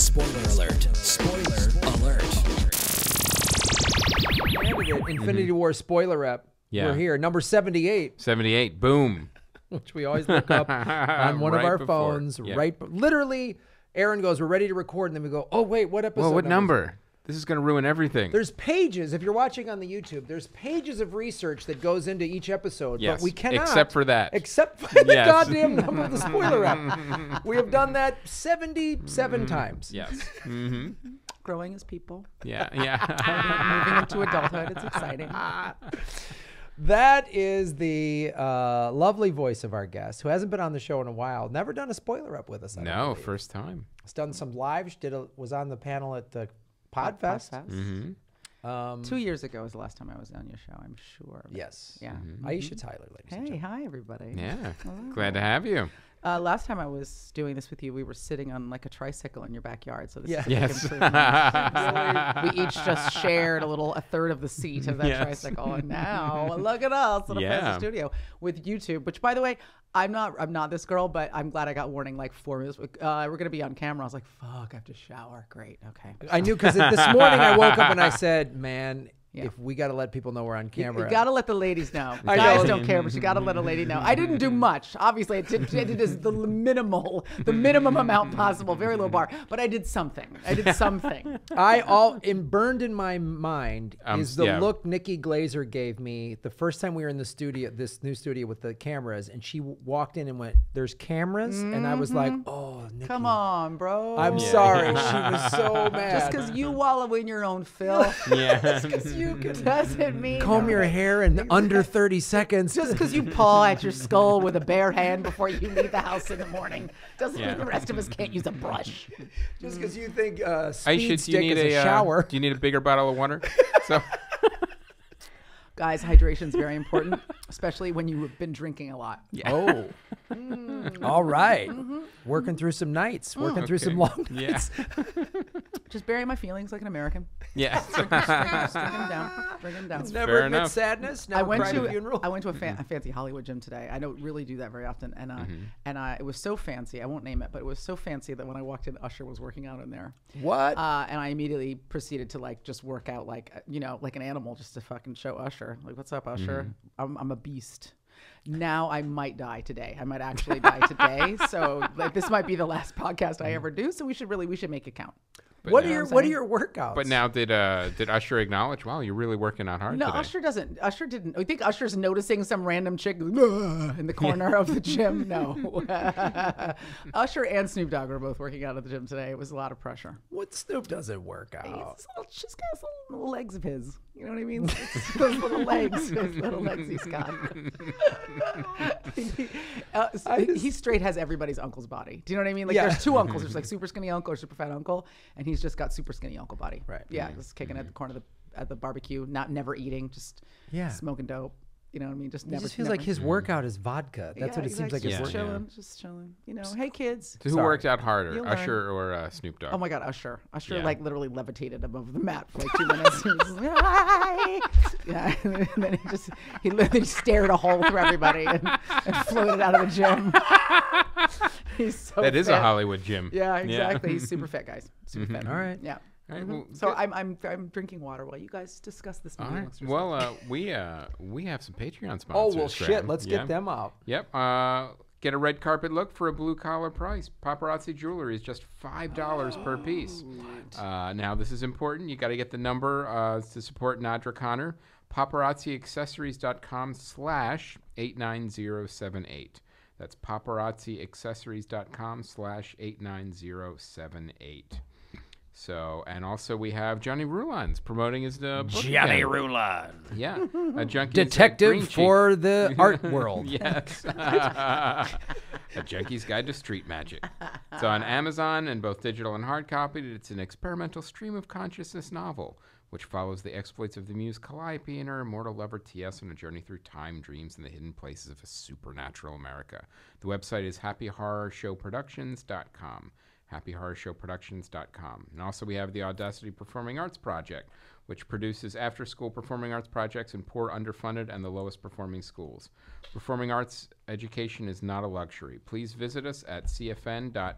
Spoiler alert. Spoiler alert. Candidate Infinity War spoiler rep. Yeah. We're here. Number 78. 78. Boom. Which we always look up on one of Right our before. phones. Yeah. Literally, Aaron goes, we're ready to record. And then we go, oh, wait, what episode? Well, what number? This is going to ruin everything. There's pages, if you're watching on the YouTube, there's pages of research that goes into each episode. Yes, But we cannot. except for that. Except for the Yes. goddamn number of the spoiler rep. We have done that 77 times. Yes. Mm-hmm. Growing as people. Yeah. Moving into adulthood. It's exciting. That is the lovely voice of our guest, who hasn't been on the show in a while. Never done a spoiler up with us. I don't No, believe. first time. He's done some lives. Was on the panel at the Podfest. Mm-hmm. 2 years ago was the last time I was on your show, I'm sure. Yes. Yeah. Aisha Tyler, ladies and Hey, gentlemen. hi, everybody. Yeah. Glad to have you. Last time I was doing this with you, we were sitting on like a tricycle in your backyard. So this is a Yes. big improvement. We each just shared a third of the seat of that Yes. tricycle, and now look at us in a fancy studio with YouTube. Which, by the way, I'm not this girl, but I'm glad I got warning like 4 minutes. We're gonna be on camera. I was like, fuck, I have to shower. Great, okay. I knew because this morning I woke up and I said, man, Yeah. if we got to let people know we're on camera. You gotta let the ladies know. I Guys know. don't care, but you gotta let a lady know. I didn't do much. Obviously, I did the minimum amount possible, very low bar. But I did something. Burned in my mind is the yeah. look Nikki Glazer gave me the first time we were in the studio, this new studio with the cameras, and she walked in and went, "There's cameras," and I was like, "Oh, Nikki, Come on, bro. I'm sorry." She was so mad. Just because you wallow in your own filth Yeah. doesn't mean comb your hair in under 30 seconds. Just because you paw at your skull with a bare hand before you leave the house in the morning doesn't mean the rest of us can't use a brush. Just because you think speed Aisha, stick is a do shower. you need a bigger bottle of water? So, Guys, hydration is very important, especially when you've been drinking a lot. Oh. All right. Working through some nights. Working through some long yeah. nights. Just bury my feelings like an American. Yeah. Just bring them down. Bring them down. Never Fair admit enough. sadness. Never cry at a funeral. I went to a fancy Hollywood gym today. I don't really do that very often, and it was so fancy. I won't name it, but it was so fancy that when I walked in, Usher was working out in there. What? And I immediately proceeded to like just work out like an animal just to fucking show Usher. Like, what's up, Usher? I'm a beast. Now I might die today. I might actually die today. So like this might be the last podcast I ever do. So we should make it count. What are your workouts? But now, did Usher acknowledge? Wow, you're really working out hard No, today. Usher doesn't. Usher didn't. I think Usher's noticing some random chick in the corner of the gym. No, Usher and Snoop Dogg were both working out at the gym today. It was a lot of pressure. What Snoop doesn't work out? He's just got his little legs of his. You know what I mean? Those little legs. Those little legs he's got. He straight has everybody's uncle's body. Do you know what I mean? Like there's two uncles. There's like super skinny uncle or super fat uncle, and he's just got super skinny uncle body. Right. Yeah, just kicking at the corner at the barbecue, never eating, just smoking dope. You know what I mean? Just It never. just feels like his workout is vodka. That's what it seems like. Just His workout. chilling. You know, hey kids. So who worked out harder, You'll Usher or Snoop Dogg? Oh my God, Usher! Usher Yeah. like literally levitated above the mat for like 2 minutes. He was just like, "Hi!" Yeah, and then he literally stared a hole through everybody and floated out of the gym. He's so That is fit. a Hollywood gym. Yeah, exactly. He's super fit, guys. Super fit. All right. Yeah. All right, well, So good. I'm drinking water while you guys discuss this movie. All right. amongst yourselves. Well, we have some Patreon sponsors. Oh well, shit. Graham. Let's get them out. Yep. Get a red carpet look for a blue collar price. Paparazzi jewelry is just $5 per piece. Now this is important. You got to get the number to support Nadra Connor. PaparazziAccessories.com/89078. That's PaparazziAccessories.com/89078. So, and also we have Johnny Rulans promoting his book Johnny again. Rulan. Yeah, a Junkie's Detective Green Sheet. for the art world. Yes. A Junkie's Guide to Street Magic. It's on Amazon in both digital and hard copy. It's an experimental stream of consciousness novel which follows the exploits of the muse Calliope and her immortal lover T.S. on a journey through time, dreams, and the hidden places of a supernatural America. The website is happyhorrorshowproductions.com. happyhorrorshowproductions.com. And also we have the Audacity Performing Arts Project, which produces after-school performing arts projects in poor, underfunded, and the lowest performing schools. Performing arts education is not a luxury. Please visit us at cfn.audacity.com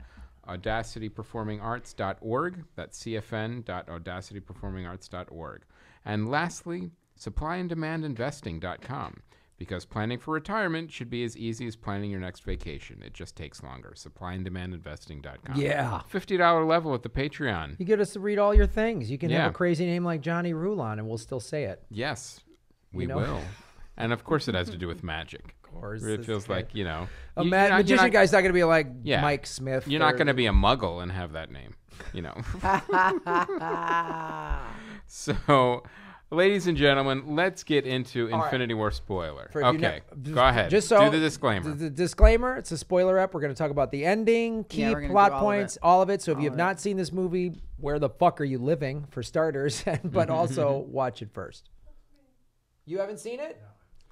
audacityperformingarts.org. That's cfn.audacityperformingarts.org. And lastly, supplyanddemandinvesting.com. Because planning for retirement should be as easy as planning your next vacation. It just takes longer. Supplyanddemandinvesting.com. Yeah. $50 level at the Patreon. You get us to read all your things. You can have a crazy name like Johnny Rulon, and we'll still say it. Yes, we will. And of course it has to do with magic. Of course. It feels like, a magician guy's not going to be like Mike Smith. You're not going to be a muggle and have that name, So... Ladies and gentlemen, let's get into Infinity War spoiler. Okay, go ahead. Do the disclaimer. The disclaimer, it's a spoiler up. We're going to talk about the ending, key plot points, all of it. So if you have not seen this movie, where the fuck are you living, for starters? But also watch it first. You haven't seen it?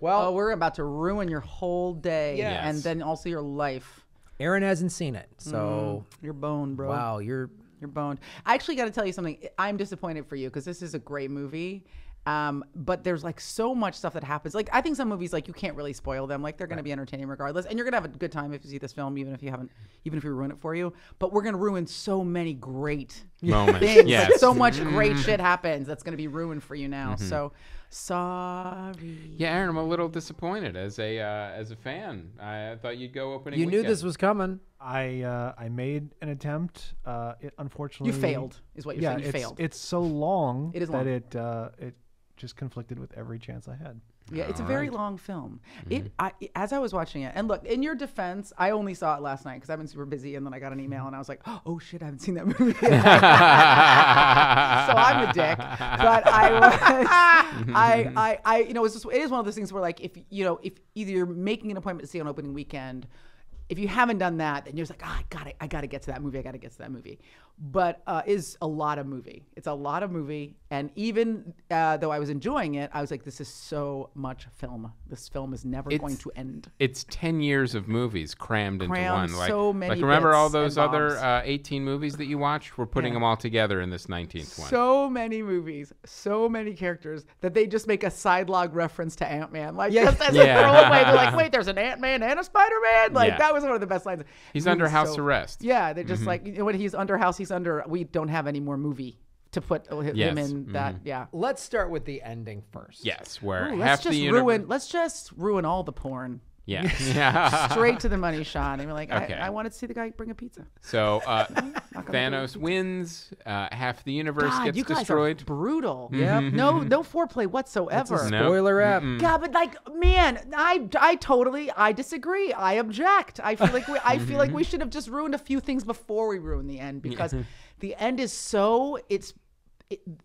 Well, we're about to ruin your whole day and Yes. then also your life. Aaron hasn't seen it, so... You're boned, bro. Wow, you're boned. I actually got to tell you something. I'm disappointed for you because this is a great movie. But there's like so much stuff that happens. Like I think some movies, like you can't really spoil them. Like they're going to be entertaining regardless, and you're going to have a good time if you see this film, even if we ruin it for you. But we're going to ruin so many great moments. Things. Yes. Like, so much great shit happens that's going to be ruined for you now. So sorry. Yeah, Aaron, I'm a little disappointed as a fan. I thought you'd go opening. You knew weekend. this was coming. I made an attempt. It unfortunately You failed, is what you're saying. You failed. It's so long It is that long. it just conflicted with every chance I had. Yeah, it's a very long film. As I was watching it, and look, in your defense, I only saw it last night because I've been super busy, and then I got an email, and I was like, oh shit, I haven't seen that movie yet. So I'm a dick. But it is one of those things where like if either you're making an appointment to see on opening weekend, if you haven't done that, then you're just like, I gotta get to that movie. I gotta get to that movie. But is a lot of movie. It's a lot of movie. And even though I was enjoying it, I was like, this is so much film. This film is never going to end. It's 10 years of movies crammed into one. So many remember all bits those and other bobs. 18 movies that you watched? We're putting them all together in this 19th one. So many movies, so many characters that they just make a sidelog reference to Ant-Man. Like just as a throwaway, they're like, wait, there's an Ant-Man and a Spider-Man? Like that was one of the best lines. He's under house arrest. Yeah, they're just like, when he's under house, we don't have any more movie to put him in that. Yeah. Let's start with the ending first. Yes, where let's just ruin all the porn. Yeah. Straight to the money shot. And we're like, Okay. I wanted to see the guy bring a pizza. So Thanos wins. Half the universe gets you guys destroyed. Are brutal. Yeah. No foreplay whatsoever. No. Spoiler app. God, but like, man, I disagree. I object. I feel like we should have just ruined a few things before we ruin the end because the end is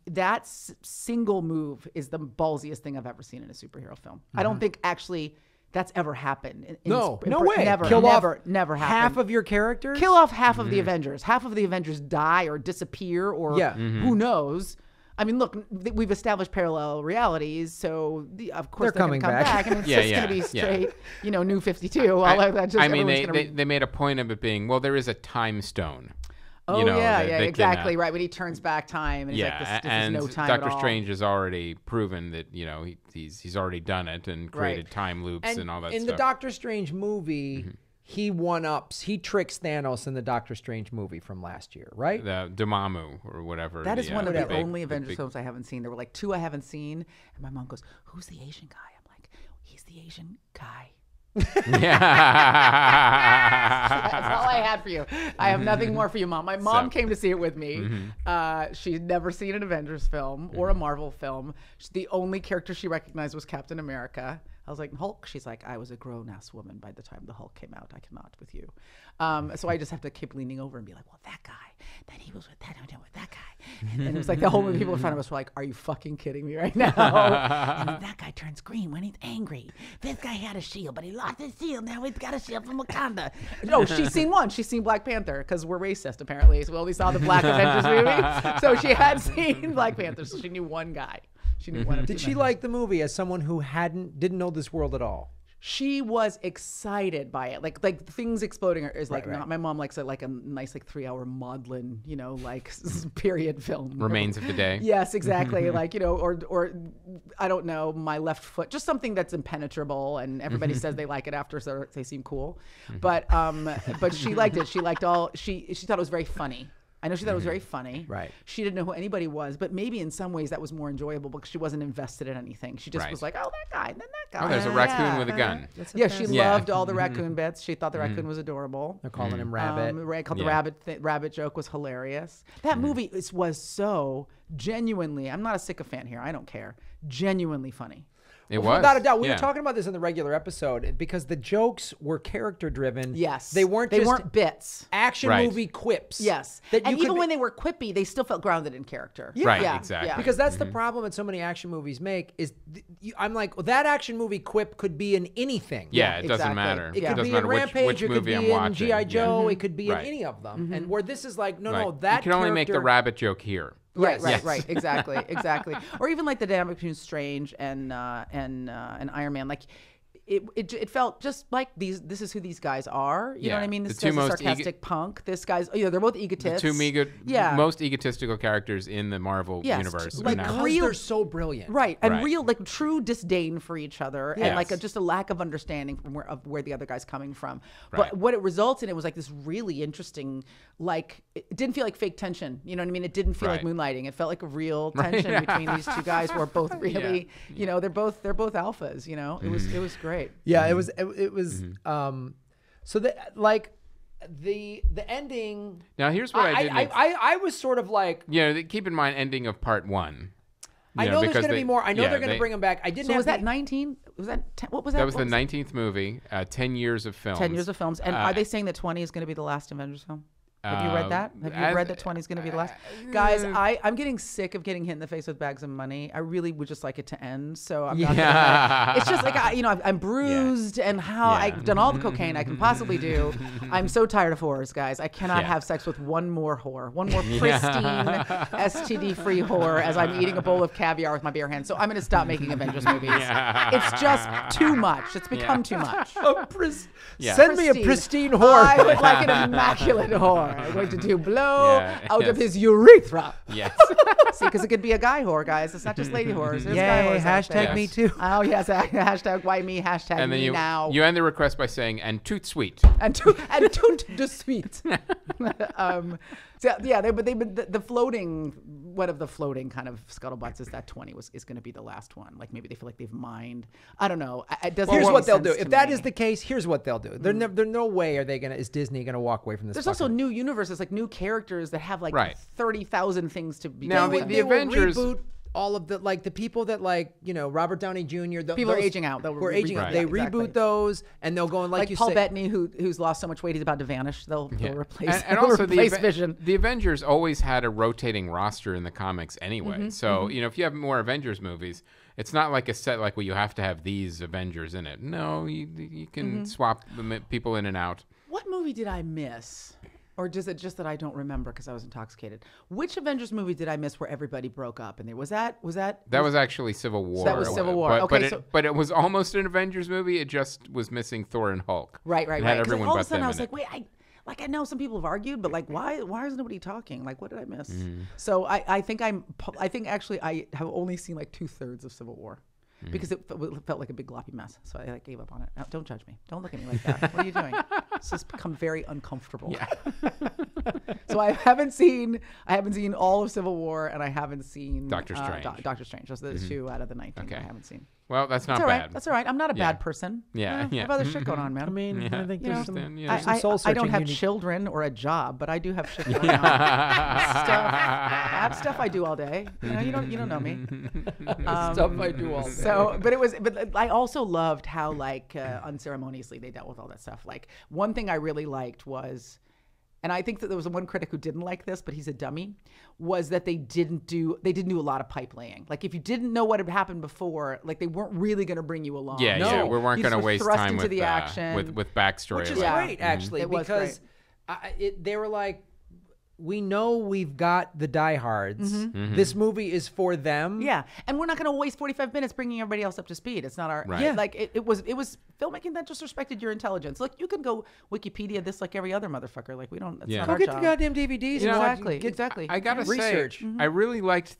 that single move is the ballsiest thing I've ever seen in a superhero film. I don't think actually that's ever happened. No way. Never happened. Half of your characters? Kill off half of the Avengers. Half of the Avengers die or disappear or who knows. I mean, look, we've established parallel realities, so of course they're coming gonna come back. I mean, it's just going to be straight, New 52. They made a point of it being, well, there is a time stone. Oh, exactly. Right. When he turns back time and he's like, this is no time Doctor at all. Strange has already proven that, he's already done it and created time loops and all that stuff. In the Doctor Strange movie, he he tricks Thanos in the Doctor Strange movie from last year, right? The Dormammu or whatever. That is one of the only Avengers films I haven't seen. There were like 2 I haven't seen. And my mom goes, who's the Asian guy? I'm like, he's the Asian guy. Yeah. That's all I had for you. I have nothing more for you, Mom. My mom came to see it with me. She'd never seen an Avengers film or a Marvel film. The only character she recognized was Captain America. I was like, Hulk? She's like, I was a grown-ass woman by the time the Hulk came out. I cannot with you. So I just have to keep leaning over and be like, well, that guy. Then he was with that guy. And it was like the whole movie, people in front of us were like, are you fucking kidding me right now? And then that guy turns green when he's angry. This guy had a shield, but he lost his shield. Now he's got a shield from Wakanda. No, she's seen one. She's seen Black Panther because we're racist, apparently. So we only saw the Black Avengers movie. So she had seen Black Panther, so she knew one guy. She knew one of Did she like the movie as someone who didn't know this world at all? She was excited by it, like things exploding is like Right. not. My mom likes it like a nice like 3-hour maudlin, like period film. Remains of the Day. Yes, exactly. Like or I don't know, My Left Foot, just something that's impenetrable, and everybody says they like it after, so they seem cool. But she liked it. She liked she thought it was very funny. I know she thought it was very funny. Right. She didn't know who anybody was, but maybe in some ways that was more enjoyable because she wasn't invested in anything. She just was like, oh, that guy, and then that guy. Oh, there's a raccoon with a gun. Yeah, she loved all the raccoon bits. She thought the raccoon was adorable. They're calling him Rabbit. The rabbit joke was hilarious. That movie was so genuinely, I'm not a sycophant here, I don't care, genuinely funny. It was. Without a doubt. We were talking about this in the regular episode because the jokes were character driven. Yes. They weren't bits. Action movie quips. Yes. And even when they were quippy, they still felt grounded in character. Yeah. Right, Yeah. exactly. Yeah. Because that's the problem that so many action movies make is I'm like, well, that action movie quip could be in anything. Yeah, it doesn't exactly. matter. It It could doesn't be in matter Rampage, which it could movie be I'm in watching. G.I. Joe, it could be Right. in any of them. And where this is like, no, Right. that you can only make the character- rabbit joke here. Right, Yes. right, exactly. Or even like the dynamic between Strange and Iron Man, like it felt just like this is who these guys are. You know what I mean? This The two guy's a most sarcastic punk. This guy's they're both egotists. The two most egotistical characters in the Marvel universe. like are now. Because they're so brilliant. Right, and Right. real like true disdain for each other, and like Yes. just a lack of understanding from where the other guy's coming from. Right. But what it results in, it was like this really interesting, like it didn't feel like fake tension. You know what I mean? It didn't feel like Right. moonlighting. It felt like a real tension between these two guys who are both really, they're both alphas. It was great. Yeah, it was. So that like the ending. Now here's what I didn't. I was sort of like. Keep in mind ending of part 1. I know there's going to be more. I know they're going to they- bring him back. I didn't. So have was that the- 19? Was that 10, what was that? That was What the 19th movie. 10 years of films. 10 years of films. And are they saying that 20 is going to be the last Avengers film? Have you read that? Have you read that 20 is going to be the last? Guys, I'm getting sick of getting hit in the face with bags of money. I really would just like it to end. So I'm not gonna, it's just like, I'm bruised and I've done all the cocaine I can possibly do. I'm so tired of whores, guys. I cannot have sex with one more whore, one more pristine, STD-free whore as I'm eating a bowl of caviar with my bare hands. So I'm going to stop making Avengers movies. It's just too much. It's become too much. Send me a pristine whore. I would like an immaculate whore. I'm going to do blow out of yes. his urethra. Yes. See, because it could be a guy whore, guys. It's not just lady whores. There's guy Yay! whores out there. Hashtag me Yes. too. Oh yes, hashtag why me, hashtag And then me now. you end the request by saying, and toot sweet. and tout de suite. The floating, one of the floating kind of scuttlebutts is that 20 is going to be the last one. Like maybe they feel like they've mined. I don't know. It doesn't. Here's make what they'll sense do. to If that me. is the case, here's what they'll do. There's no way is Disney gonna walk away from this. There's also new universes, like new characters that have like Right. 30,000 things to be. Now, done. the Avengers- Will reboot all of the the people that Robert Downey Jr. People are aging out. Who are aging out. Right. They Exactly. reboot those, and they'll go and like you Paul say. Bettany, who's lost so much weight he's about to vanish. They'll replace. And they'll also replace Vision. the Avengers always had a rotating roster in the comics anyway. Mm-hmm, So if you have more Avengers movies, it's not like a set like, well, you have to have these Avengers in it. No, you can swap people in and out. What movie did I miss? Or is it just that I don't remember because I was intoxicated? Which Avengers movie did I miss where everybody broke up? And was that That was actually Civil War. That was Civil War. Okay, but it was almost an Avengers movie. It just was missing Thor and Hulk. right. It had 'Cause everyone all of a but sudden them I was in like, it. wait, I know some people have argued, but like, why is nobody talking? Like, what did I miss? Mm-hmm. So I think actually I have only seen like 2/3 of Civil War. Mm-hmm. Because it felt like a big gloppy mess, so I gave up on it. Now, don't judge me. Don't look at me like that. What are you doing? This has become very uncomfortable. Yeah. So I haven't seen all of Civil War, and I haven't seen Doctor Strange. Doctor Strange. Those are the 2 out of the 19 Okay. I haven't seen. Well, that's not That's all bad. right. That's all right. I'm not a bad person. Yeah, I have other shit going on, man. I mean, Yeah. I think You there's know, some, yeah. there's some soul I searching. don't have you need- children or a job, but I do have shit going on. stuff I do all day. You don't know me. stuff I do all day. So, but I also loved how unceremoniously they dealt with all that stuff. Like one thing I really liked was, and I think that there was one critic who didn't like this, but he's a dummy, was that they didn't do a lot of pipe laying. Like if you didn't know what had happened before, like they weren't really going to bring you along. Yeah, No. we weren't You going to just were waste thrust time into with the action. with backstory. Which is like- Yeah. great, actually, It was because they were like, we've got the diehards. This movie is for them. Yeah, and we're not going to waste 45 minutes bringing everybody else up to speed. It's not our like it was filmmaking that just respected your intelligence. Look, you can go Wikipedia this like every other motherfucker. Like we don't. It's not Go our get job. the goddamn DVDs. Exactly. I gotta research. say, I really liked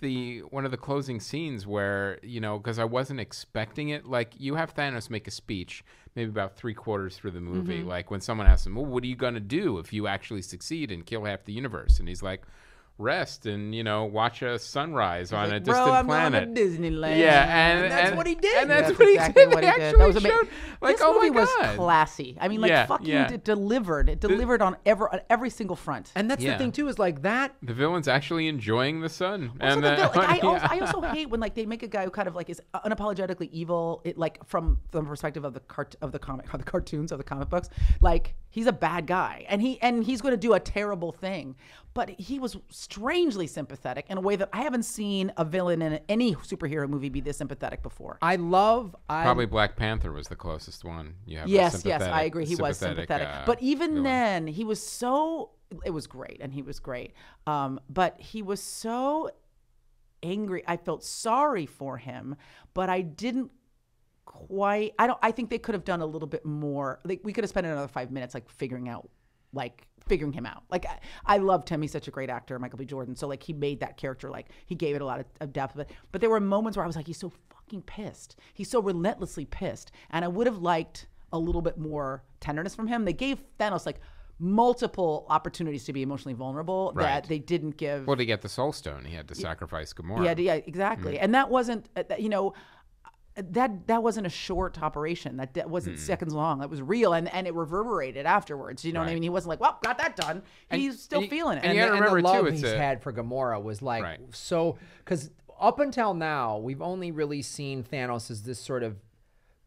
one of the closing scenes where because I wasn't expecting it. Like you have Thanos make a speech, maybe about 3/4 through the movie, like when someone asks him, "Well, what are you gonna do if you actually succeed and kill half the universe?" And he's like, rest and watch a sunrise on a distant I'm planet. going to Disneyland. Yeah, and that's what he did. And that's exactly what he did. That was amazing. Like, this oh movie my was God. classy. I mean, like it delivered. It delivered on every single front. And that's the thing too, is like that. The villain's actually enjoying the sun. Also, I also hate when like they make a guy who kind of like is unapologetically evil. It like from the perspective of the cartoons of the comic books. Like he's a bad guy, and he's going to do a terrible thing. But he was strangely sympathetic in a way that I haven't seen a villain in any superhero movie be this sympathetic before. Probably Black Panther was the closest one. You have yes, I agree. He was sympathetic. But even villain. Then, he was so... It was great, and he was great. But he was so angry. I felt sorry for him, but I didn't quite... I think they could have done a little bit more. Like, we could have spent another 5 minutes figuring him out. Like I loved him. He's such a great actor, Michael B. Jordan. So like he made that character, like he gave it a lot of depth. But there were moments where I was like, he's so fucking pissed. He's so relentlessly pissed. And I would have liked a little bit more tenderness from him. They gave Thanos like multiple opportunities to be emotionally vulnerable that they didn't give. Well, to get the Soul Stone, he had to sacrifice Gamora. Yeah, exactly. And that wasn't, that wasn't a short operation. That wasn't seconds long. That was real, and it reverberated afterwards. You know what I mean? He wasn't like, well, got that done. He's still feeling it. And you gotta remember the love too, he's had for Gamora was like so, because up until now we've only really seen Thanos as this sort of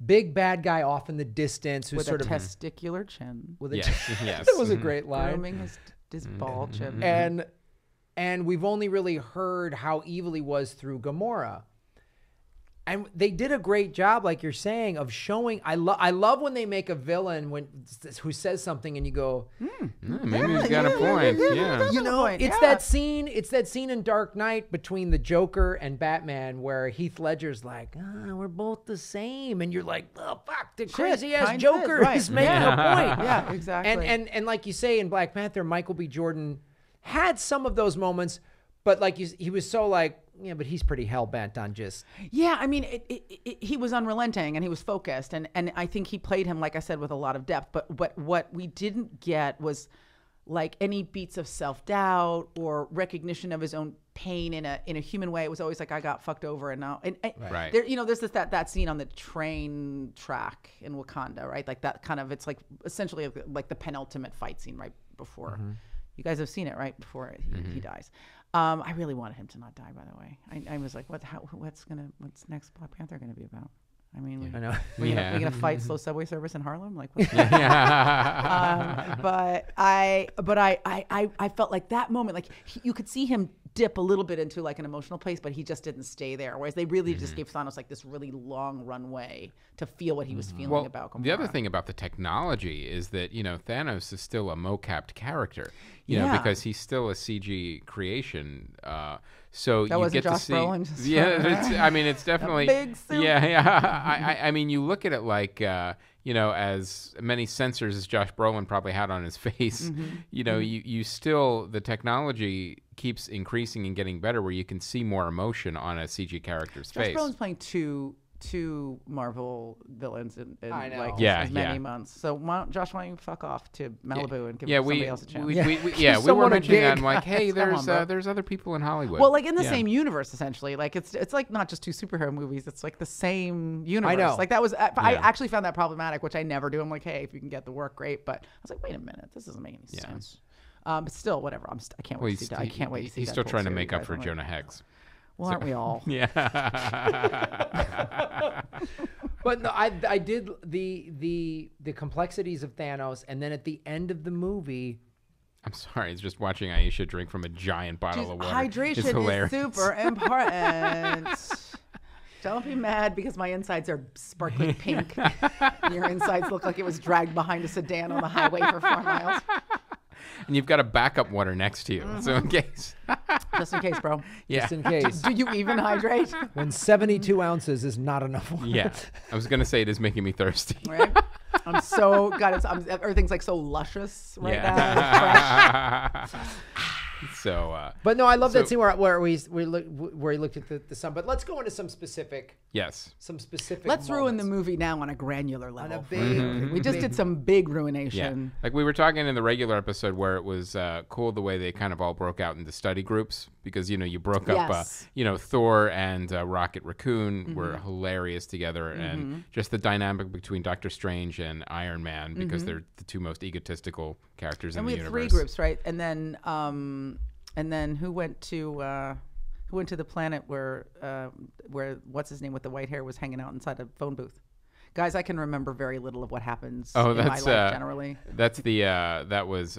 big bad guy off in the distance who's with sort a of testicular chin. With a yes. That was a great line. Grooming his ball chin. And we've only really heard how evil he was through Gamora. And they did a great job, like you're saying, of showing. I love when they make a villain who says something, and you go, maybe he's got a point. Yeah, it's that scene. It's that scene in Dark Knight between the Joker and Batman, where Heath Ledger's like, "We're both the same," and you're like, "Oh fuck, the crazy ass Joker is making a point." Yeah, exactly. And like you say in Black Panther, Michael B. Jordan had some of those moments, but like he was so like. Yeah, but he's pretty hell-bent on just... Yeah, I mean, he was unrelenting and he was focused. And I think he played him, like I said, with a lot of depth. But what we didn't get was like any beats of self-doubt or recognition of his own pain in a human way. It was always like, I got fucked over and now... Right. There, there's that scene on the train track in Wakanda, right? Like that kind of... It's like essentially like the penultimate fight scene right before... Mm-hmm. You guys have seen it, right? Before he dies. I really wanted him to not die, by the way. I was like, what's next Black Panther going to be about? I mean, I know. We're going to fight slow subway service in Harlem? Like, but I felt like that moment, like you could see him dip a little bit into like an emotional place, but he just didn't stay there. Whereas they really just gave Thanos like this really long runway to feel what he was feeling about Gamora. The other thing about the technology is that, Thanos is still a mo-capped character, because he's still a CG creation. So that you get Josh to see, Brolin. It's definitely a big suit. Yeah. I mean, you look at it like, as many sensors as Josh Brolin probably had on his face. You still the technology keeps increasing and getting better, where you can see more emotion on a CG character's face. Josh Brolin's playing two Marvel villains in like as many months. So why don't you fuck off to Malibu and give somebody else a chance? We were mentioning that. I'm like, hey, there's other people in Hollywood. Well, like in the same universe, essentially. Like it's like not just two superhero movies. It's like the same universe. I know. Like that was. I actually found that problematic, which I never do. I'm like, hey, if you can get the work, great. But I was like, wait a minute, this doesn't make any sense. But still, whatever. I can't wait to see. I can't wait to see. He's still trying to make up for Jonah Hex. Well, aren't we all? Yeah. But no, I did the complexities of Thanos, and then at the end of the movie, I'm sorry, it's just watching Aisha drink from a giant bottle of water. Hydration is super important. Don't be mad because my insides are sparkling pink. And your insides look like it was dragged behind a sedan on the highway for 4 miles. And you've got a backup water next to you, so in case. Just in case, bro. Yeah. Just in case. Do you even hydrate? When 72 ounces is not enough water. Yeah. I was going to say it is making me thirsty. Right? I'm so everything's like so luscious right now. Fresh. So, But no, I love that scene where he looked at the sun. But let's go into some specific. yes. Some specific. Let's ruin the moments. movie now on a granular level. a big- We just did some big ruination. Yeah. Like we were talking in the regular episode where it was cool the way they kind of all broke out into study groups because, you broke up, Yes. Thor and Rocket Raccoon were hilarious together. And just the dynamic between Doctor Strange and Iron Man because they're the two most egotistical characters in And the we had universe. 3 groups, right? And then who went to the planet where what's his name with the white hair was hanging out inside a phone booth? Guys, I can remember very little of what happens in my life generally. That's the that was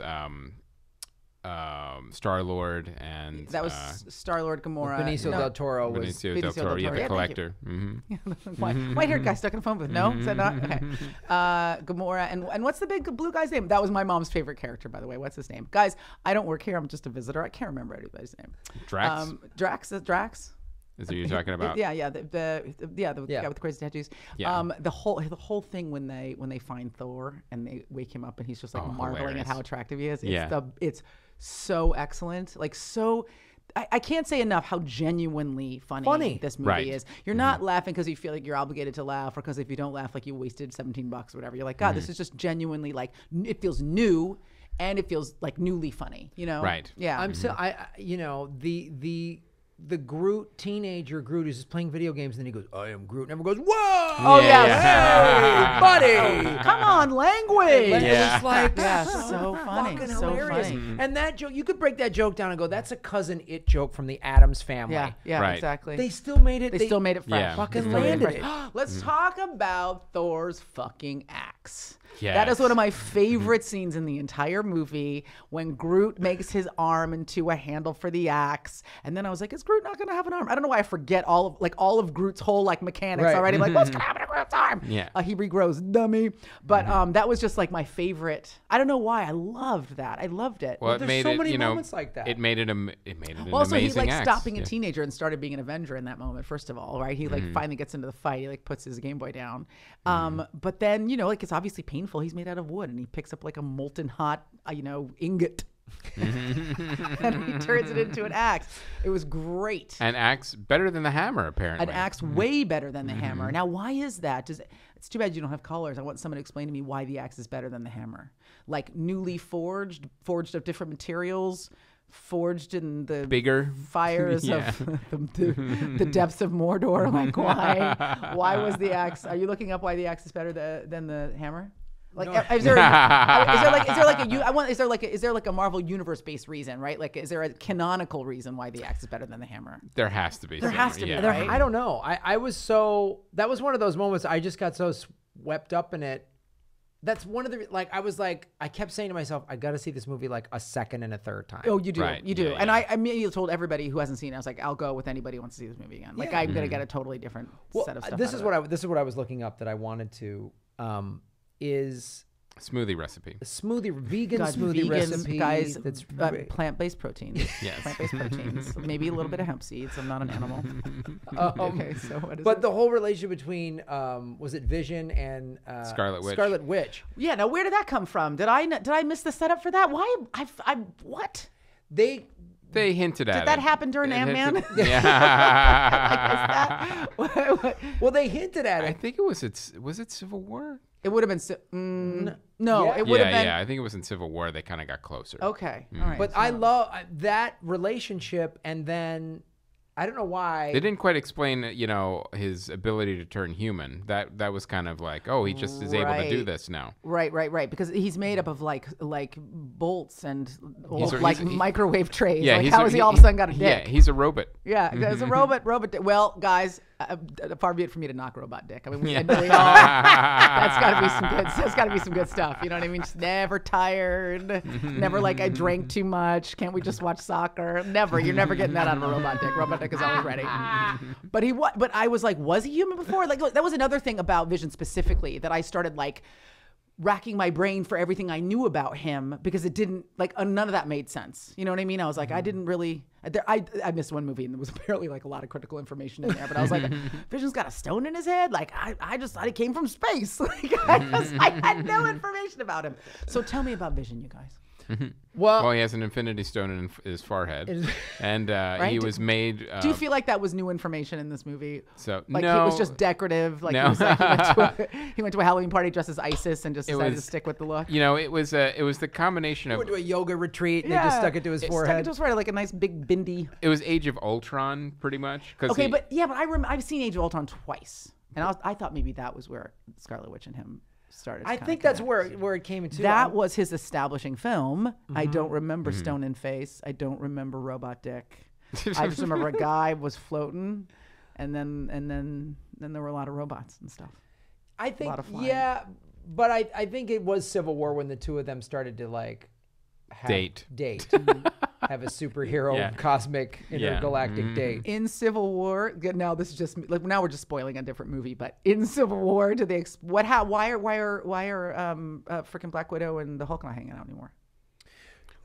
Star-Lord and That was Star-Lord, Gamora. Benicio del Toro was. Benicio del Toro, yeah, the Yeah, thank collector. Mm-hmm. White-haired guy stuck in a phone booth. No, is that not? Okay. Gamora and what's the big blue guy's name? That was my mom's favorite character, by the way. What's his name? Guys, I don't work here. I'm just a visitor. I can't remember anybody's name. Drax? Drax. Is that you're talking about? Yeah, the guy with the crazy tattoos. Yeah. The whole thing when they find Thor and they wake him up and he's just like marveling hilarious. at how attractive he is. Yeah. It's so excellent. Like so. I can't say enough how genuinely funny this movie Right. is. You're not laughing because you feel like you're obligated to laugh, or because if you don't laugh, like you wasted $17 or whatever. You're like, God, this is just genuinely like it feels new, and it feels like newly funny. Right. Yeah. I'm so the Groot, teenager Groot, is just playing video games, and then he goes, "I am Groot," and everyone goes, "Whoa!" Oh yeah. Hey, buddy! Come on, language. Yeah. It's like Yeah, so so funny, fucking so hilarious. funny. And that joke, you could break that joke down and go, "That's a cousin It joke from the Addams Family." Yeah, Right. exactly. They still made it. They still made it fresh. Yeah. Fucking They still made landed fresh. it. Let's talk about Thor's fucking axe. Yes. That is one of my favorite scenes in the entire movie, when Groot makes his arm into a handle for the axe. And then I was like, is Groot not going to have an arm? I don't know why I forget all of Groot's whole mechanics Right. already. Like, what's going to happen to Groot's arm? Yeah. He regrows, dummy. But that was just like my favorite. I don't know why. I loved that. I loved it. Well, it there's made so it, many moments like that. It made it an Also, he amazing axe. stopped being a Yeah. teenager and started being an Avenger in that moment. First of all, right? He finally gets into the fight. He puts his Game Boy down. But then it's obviously painful. He's made out of wood, and he picks up a molten hot ingot, and he turns it into an axe. It was great. An axe better than the hammer, apparently. An axe way better than the hammer. Now, why is that? It's too bad you don't have colors. I want someone to explain to me why the axe is better than the hammer. Like newly forged of different materials, forged in the Bigger. fires Yeah. of the depths of Mordor. Like why was the axe? Are you looking up why the axe is better than the hammer? Like, is there a Marvel universe based reason, right? Like, is there a canonical reason why the axe is better than the hammer? There has to be. There has to be, yeah. right? I don't know. I was that was one of those moments I just got so swept up in it. That's one of the, I kept saying to myself, I got to see this movie a second and a third time. Oh, you do. Right. You do. Yeah, And yeah. I immediately told everybody who hasn't seen it, I was like, I'll go with anybody who wants to see this movie again. Like, I'm going to get a totally different set of stuff. This is what I was looking up that I wanted to, is Smoothie recipe. a vegan God, smoothie vegan, recipe. guys, that's plant-based proteins. Yes. Plant-based proteins. Maybe a little bit of hemp seeds. I'm not an animal. Okay, so what is but it? the whole relationship between was it Vision and Scarlet Witch. Scarlet Witch. Yeah, now where did that come from? Did I miss the setup for that? Why? What? They They hinted at it. Did that happen during They Ant-Man? hinted- Yeah. well, they hinted at I it. think it was it Civil War? It would have been. No, Yeah. it would have Yeah, been. yeah. I think it was in Civil War. They kind of got closer. Okay, all right. But so- I love that relationship, and then I don't know why. They didn't quite explain, his ability to turn human. That was kind of like, oh, he just is able to do Right. this now. Right, because he's made up of like bolts and He's- microwave trays. Yeah, like, how has he all of a sudden got a Yeah, dick? he's a robot. Yeah, it's a robot. Well, guys, far be it for me to knock robot dick. I mean, Yeah. we all, that's got to be some good. That's got to be some good stuff. You know what I mean? Just never tired. Never like I drank too much. Can't we just watch soccer? Never. You're never getting that out of a robot dick. Robot dick is always ready. But I was like, was he human before? Like that was another thing about Vision specifically that I started like racking my brain for everything I knew about him because it didn't like none of that made sense. You know what I mean? I was like, I didn't really. I missed one movie and there was apparently like a lot of critical information in there, but I was like, Vision's got a stone in his head. Like I just thought he came from space. Like I had no information about him. So tell me about Vision, you guys. Well, he has an infinity stone in his forehead, and Right? he was made. Do you feel like that was new information in this movie? So Like no, it was just decorative. Like, No. he, was like he went to a Halloween party dressed as Isis and just decided to stick with the look. You know, it was the combination he of went to a yoga retreat and they just stuck it to his forehead. Stuck it to his forehead like a nice big bindi. it was Age of Ultron, pretty much. Okay, but I've seen Age of Ultron twice, and I thought maybe that was where Scarlet Witch and him started. I think that's where it came into. That was his establishing film. I don't remember Stone in Face. I don't remember Robot Dick. I just remember a guy was floating, and then there were a lot of robots and stuff. I think, lot of flying. yeah, but I think it was Civil War when the two of them started to like Date. have a superhero Yeah. cosmic intergalactic date. In Civil War, now this is just like now we're just spoiling a different movie, but in Civil War, do they why are freaking Black Widow and the Hulk not hanging out anymore?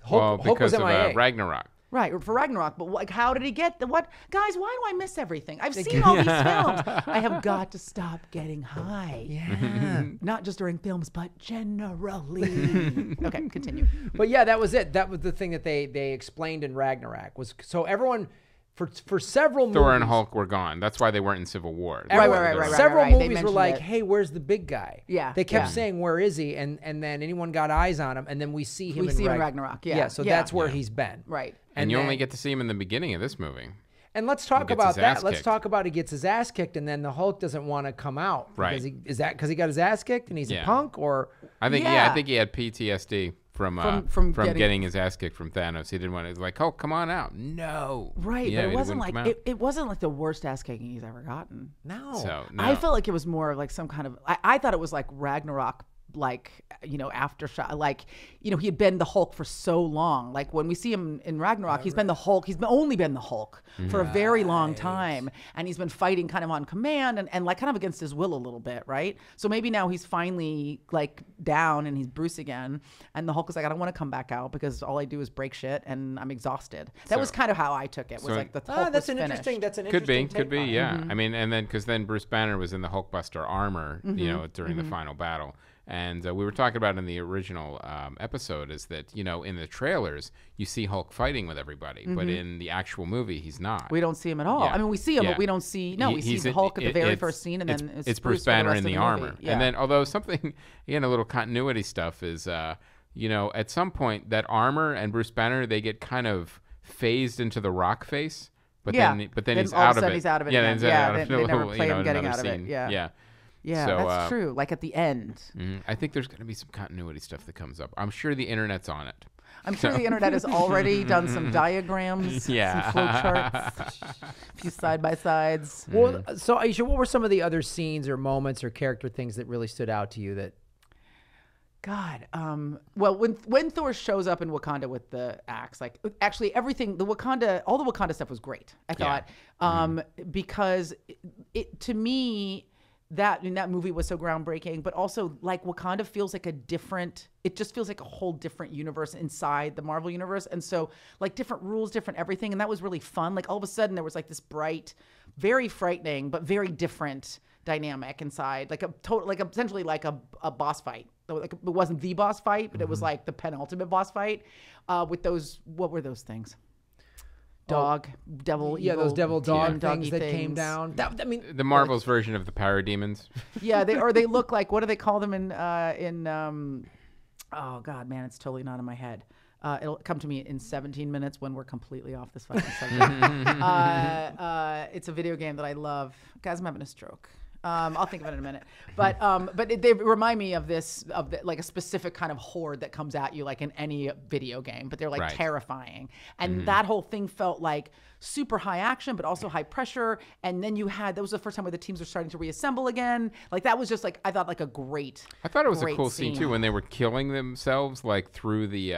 Hulk was because of MIA. Ragnarok. Right, for Ragnarok, but like, how did he get the what? Guys, why do I miss everything? I've seen all these films. I have got to stop getting high. Yeah. Not just during films, but generally. Okay, continue. But yeah, that was it. That was the thing that they explained in Ragnarok was so everyone for several movies. Thor and Hulk were gone. That's why they weren't in Civil War. Right. Several They movies were mentioned like, it. "Hey, where's the big guy?" Yeah, they kept yeah. saying, "Where is he?" And then anyone got eyes on him, and then we see him. We see him in Ragnarok. Yeah, so yeah. that's where he's been. Right. And you then- only get to see him in the beginning of this movie. And let's talk gets about his that. ass Let's kicked. talk about he gets his ass kicked, and then the Hulk doesn't want to come out. Right. Is that because he got his ass kicked and he's a Yeah. punk, or I think Yeah. I think he had PTSD from getting his ass kicked from Thanos. He didn't want to. It was like, Hulk, come on out. No. Right, Yeah, but he it wasn't wouldn't like come out. it wasn't like the worst ass kicking he's ever gotten. no? So no. I felt like it was more of like some kind of I thought it was like Ragnarok, like, aftershock, like, he had been the Hulk for so long. Like when we see him in Ragnarok, he's been the Hulk. He's only been the Hulk for a very long time, and he's been fighting kind of on command and like kind of against his will a little bit, right? So maybe now he's finally like down and he's Bruce again, and the Hulk is like, I don't want to come back out because all I do is break shit and I'm exhausted. That was kind of how I took it. Was like the Hulk that's was an finished. interesting. That's an Could be, interesting. take on it. yeah. I mean, and then because then Bruce Banner was in the Hulkbuster armor, during the final battle. And we were talking about in the original episode is that, in the trailers, you see Hulk fighting with everybody. But in the actual movie, he's not. We don't see him at all. Yeah. I mean, we see him, Yeah. but we don't see. No, we see He's the Hulk at the very first scene, and then it's Bruce Banner for in the the rest of armor. movie. Yeah. And then, although something, a little continuity stuff is, at some point, that armor and Bruce Banner, they get kind of phased into the Rock face. But Yeah. then he's all of a out of sudden it. he's out of it Yeah, again. then he's Yeah, out of they it. never play him getting another out of it. scene. Yeah. Yeah. Yeah, So, that's true. Like at the end. I think there's going to be some continuity stuff that comes up. I'm sure the internet's on it. I'm sure the internet has already done some diagrams, Yeah. some flow charts, a few side-by-sides. Well, so Aisha, what were some of the other scenes or moments or character things that really stood out to you? That God. Well, when Thor shows up in Wakanda with the axe, like actually everything, all the Wakanda stuff was great. I thought, because it to me, that movie was so groundbreaking, but also like Wakanda feels like it just feels like a whole different universe inside the Marvel universe. And so like different rules, different everything. And that was really fun. Like all of a sudden there was like this bright, very frightening, but very different dynamic inside, like essentially like a boss fight. Like it wasn't the boss fight, but it was like the penultimate boss fight with those, what were those things? Devil, those devil dog doggy things that came down. The Marvel's version of the parademons. Yeah, they look like, what do they call them in oh God, man, it's totally not in my head. It'll come to me in 17 minutes when we're completely off this fucking subject. It's a video game that I love. Guys, I'm having a stroke. I'll think of it in a minute. But they remind me of like a specific kind of horde that comes at you like in any video game, but they're like terrifying. And that whole thing felt like super high action, but also high pressure. And then that was the first time where the teams were starting to reassemble again. Like that was just like, I thought like a great I thought it was a great cool scene too when they were killing themselves like through the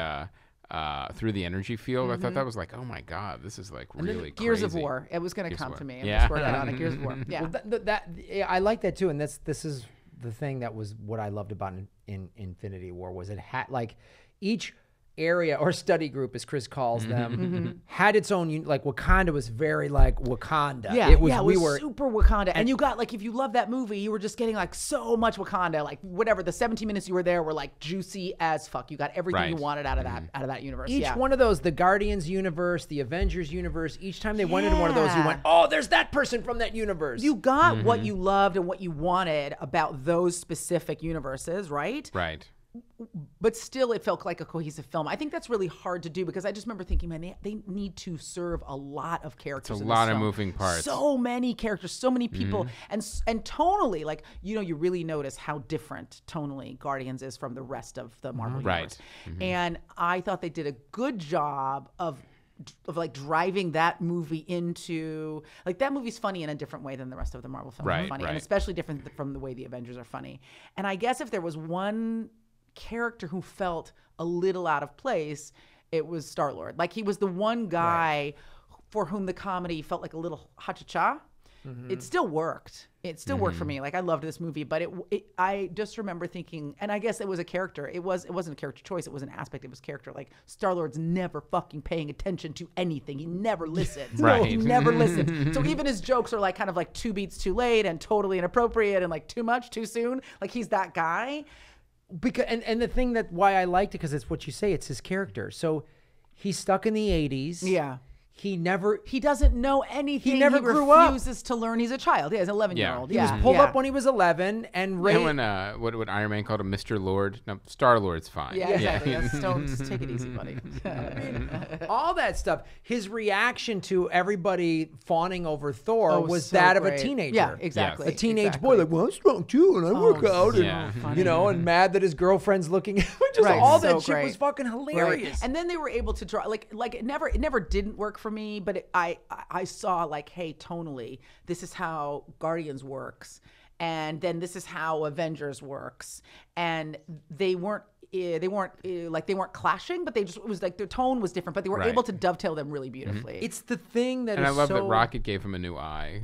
energy field. I thought that was like, oh my God, this is like really Gears crazy. of War. It was going to come to me. I'm Yeah. just working on it. Gears of War. Yeah. I like that too, and this is the thing that was what I loved about in Infinity War was it had like each area or study group, as Chris calls them, had its own, like Wakanda was very like Wakanda. Yeah, it was, we were super Wakanda. And you got like, if you love that movie, you were just getting like so much Wakanda, like whatever, the 17 minutes you were there were like juicy as fuck. You got everything you wanted out of that universe. Each one of those, the Guardians universe, the Avengers universe, each time they went into one of those, you went, oh, there's that person from that universe. You got what you loved and what you wanted about those specific universes, right? Right. But still, it felt like a cohesive film. I think that's really hard to do because I just remember thinking, man, they need to serve a lot of characters. It's a lot of moving parts. So many characters, so many people, and tonally, like you really notice how different tonally Guardians is from the rest of the Marvel universe. And I thought they did a good job of like driving that movie into like that movie's funny in a different way than the rest of the Marvel films are funny, and especially different from the way the Avengers are funny. And I guess if there was one character who felt a little out of place, it was Star-Lord. Like he was the one guy for whom the comedy felt like a little ha-cha-cha. It still worked. It still worked for me. Like I loved this movie, but I just remember thinking, and I guess it was a character. It wasn't a character choice. It was an aspect. It was character. Like Star-Lord's never fucking paying attention to anything. He never listens. He never listens. So even his jokes are like kind of like 2 beats too late and totally inappropriate and like too much too soon. Like he's that guy. Because and the thing that why I liked it, because it's what you say, it's his character. So he's stuck in the 80s. Yeah. He doesn't know anything. He never grew up. He refuses to learn. He's a child. Yeah, he's an 11-year-old. He was pulled up when he was 11 and raised. When what Iron Man called him, Mr. Lord. No, Star-Lord's fine. Yeah, exactly. Just take it easy, buddy. I mean, all that stuff. His reaction to everybody fawning over Thor was so that of a teenager. Yeah, exactly. A teenage boy, like, well, I'm strong too, and I work out, and and mad that his girlfriend's looking at him. Just all that shit was fucking hilarious. Right. And then they were able to draw like it never didn't work for me, but I saw like, hey, tonally, this is how Guardians works, and then this is how Avengers works, and they weren't clashing, but it was like their tone was different, but they were able to dovetail them really beautifully. It's the thing that I love that Rocket gave him a new eye.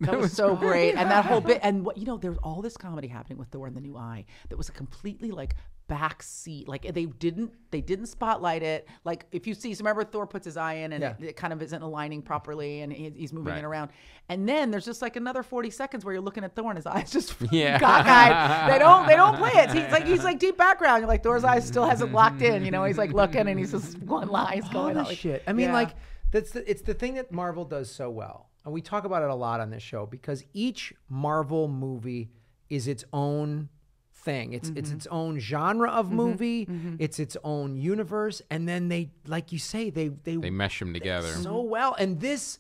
That was so great. And that whole bit, and there's all this comedy happening with Thor and the new eye that was a completely like backseat. Like they didn't spotlight it. Like if you see, so remember Thor puts his eye in and it kind of isn't aligning properly and he's moving it around. And then there's just like another 40 seconds where you're looking at Thor and his eyes just cockeyed. They don't play it. He's like deep background. You're like, Thor's eyes still hasn't locked in. He's like looking and he's just one line going on. Shit. I mean, like it's the thing that Marvel does so well. And we talk about it a lot on this show because each Marvel movie is its own thing. It's its own genre of movie. It's its own universe. And then they, like you say, they mesh them together so well. And this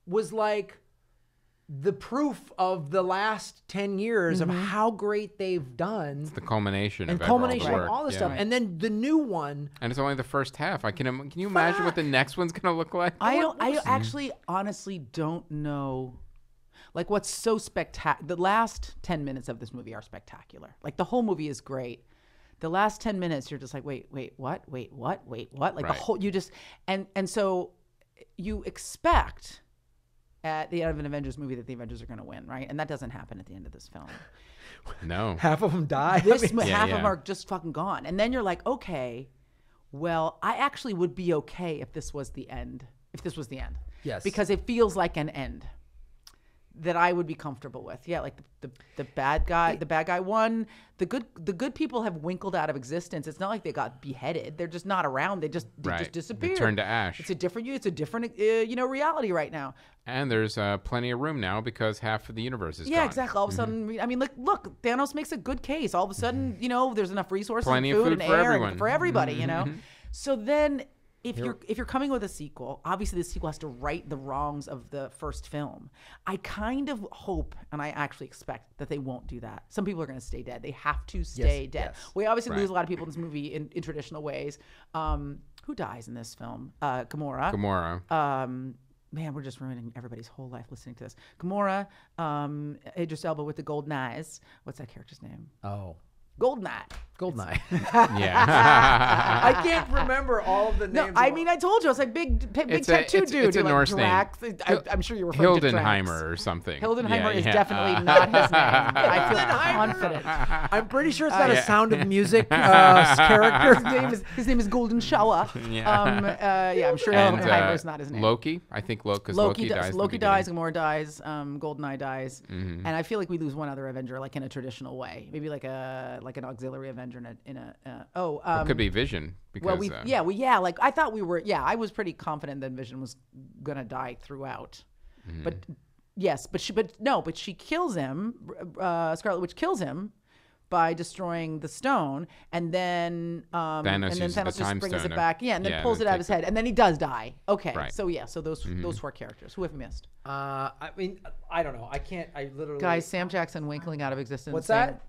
was like the proof of the last 10 years of how great they've done. It's the culmination of all the stuff. And then the new one. And it's only the first half. Can you imagine what the next one's going to look like? I actually honestly don't know. Like what's so spectacular. The last 10 minutes of this movie are spectacular. Like the whole movie is great. The last 10 minutes, you're just like, wait, what? Like the whole, you just, and so you expect at the end of an Avengers movie that the Avengers are going to win, right? And that doesn't happen at the end of this film. No. Half of them die. Half of them are just fucking gone. And then you're like, okay, well, I actually would be okay if this was the end. Yes. Because it feels like an end that I would be comfortable with. Yeah, like the bad guy won. The good people have winkled out of existence. It's not like they got beheaded. They're just not around. They just disappeared. They turned to ash. It's a different reality right now. And there's plenty of room now because half of the universe is gone. Yeah, exactly. All of a sudden, I mean, look, Thanos makes a good case. All of a sudden, there's enough resources, plenty and food, of food and for air everyone. for everybody. So then. If you're coming with a sequel, obviously the sequel has to right the wrongs of the first film. I kind of hope, and I actually expect that they won't do that. Some people are going to stay dead. They have to stay dead. Yes. We obviously lose a lot of people in this movie in traditional ways. Who dies in this film? Gamora. Man, we're just ruining everybody's whole life listening to this. Gamora, Idris Elba with the golden eyes. What's that character's name? Oh. Goldeneye. Goldeneye. Yeah. I can't remember all of the names. No, I mean, I told you, I was like big tattoo dude. It's a You're Norse like, name. Drax. I'm sure you were referring to Drax. Hildenheimer or something. Hildenheimer is Yeah. definitely not his name. I feel confident. I'm pretty sure it's not a Sound of Music character. His name is Golden Shower. Yeah. Yeah, I'm sure And Hildenheimer is not his name. Loki, I think Loki dies. Loki dies, Gamora dies, Goldeneye dies, and I feel like we lose one other Avenger, like in a traditional way, maybe like an auxiliary Avenger It could be Vision because like I thought I was pretty confident that Vision was gonna die throughout, but she kills him, Scarlet Witch kills him by destroying the stone, and then Thanos just time brings stone it back, and then pulls it out of his head, and then he does die. Okay, Right. so those four characters. Who have we missed? I mean, I don't know. I literally. Guys, Sam Jackson winkling out of existence. What's that?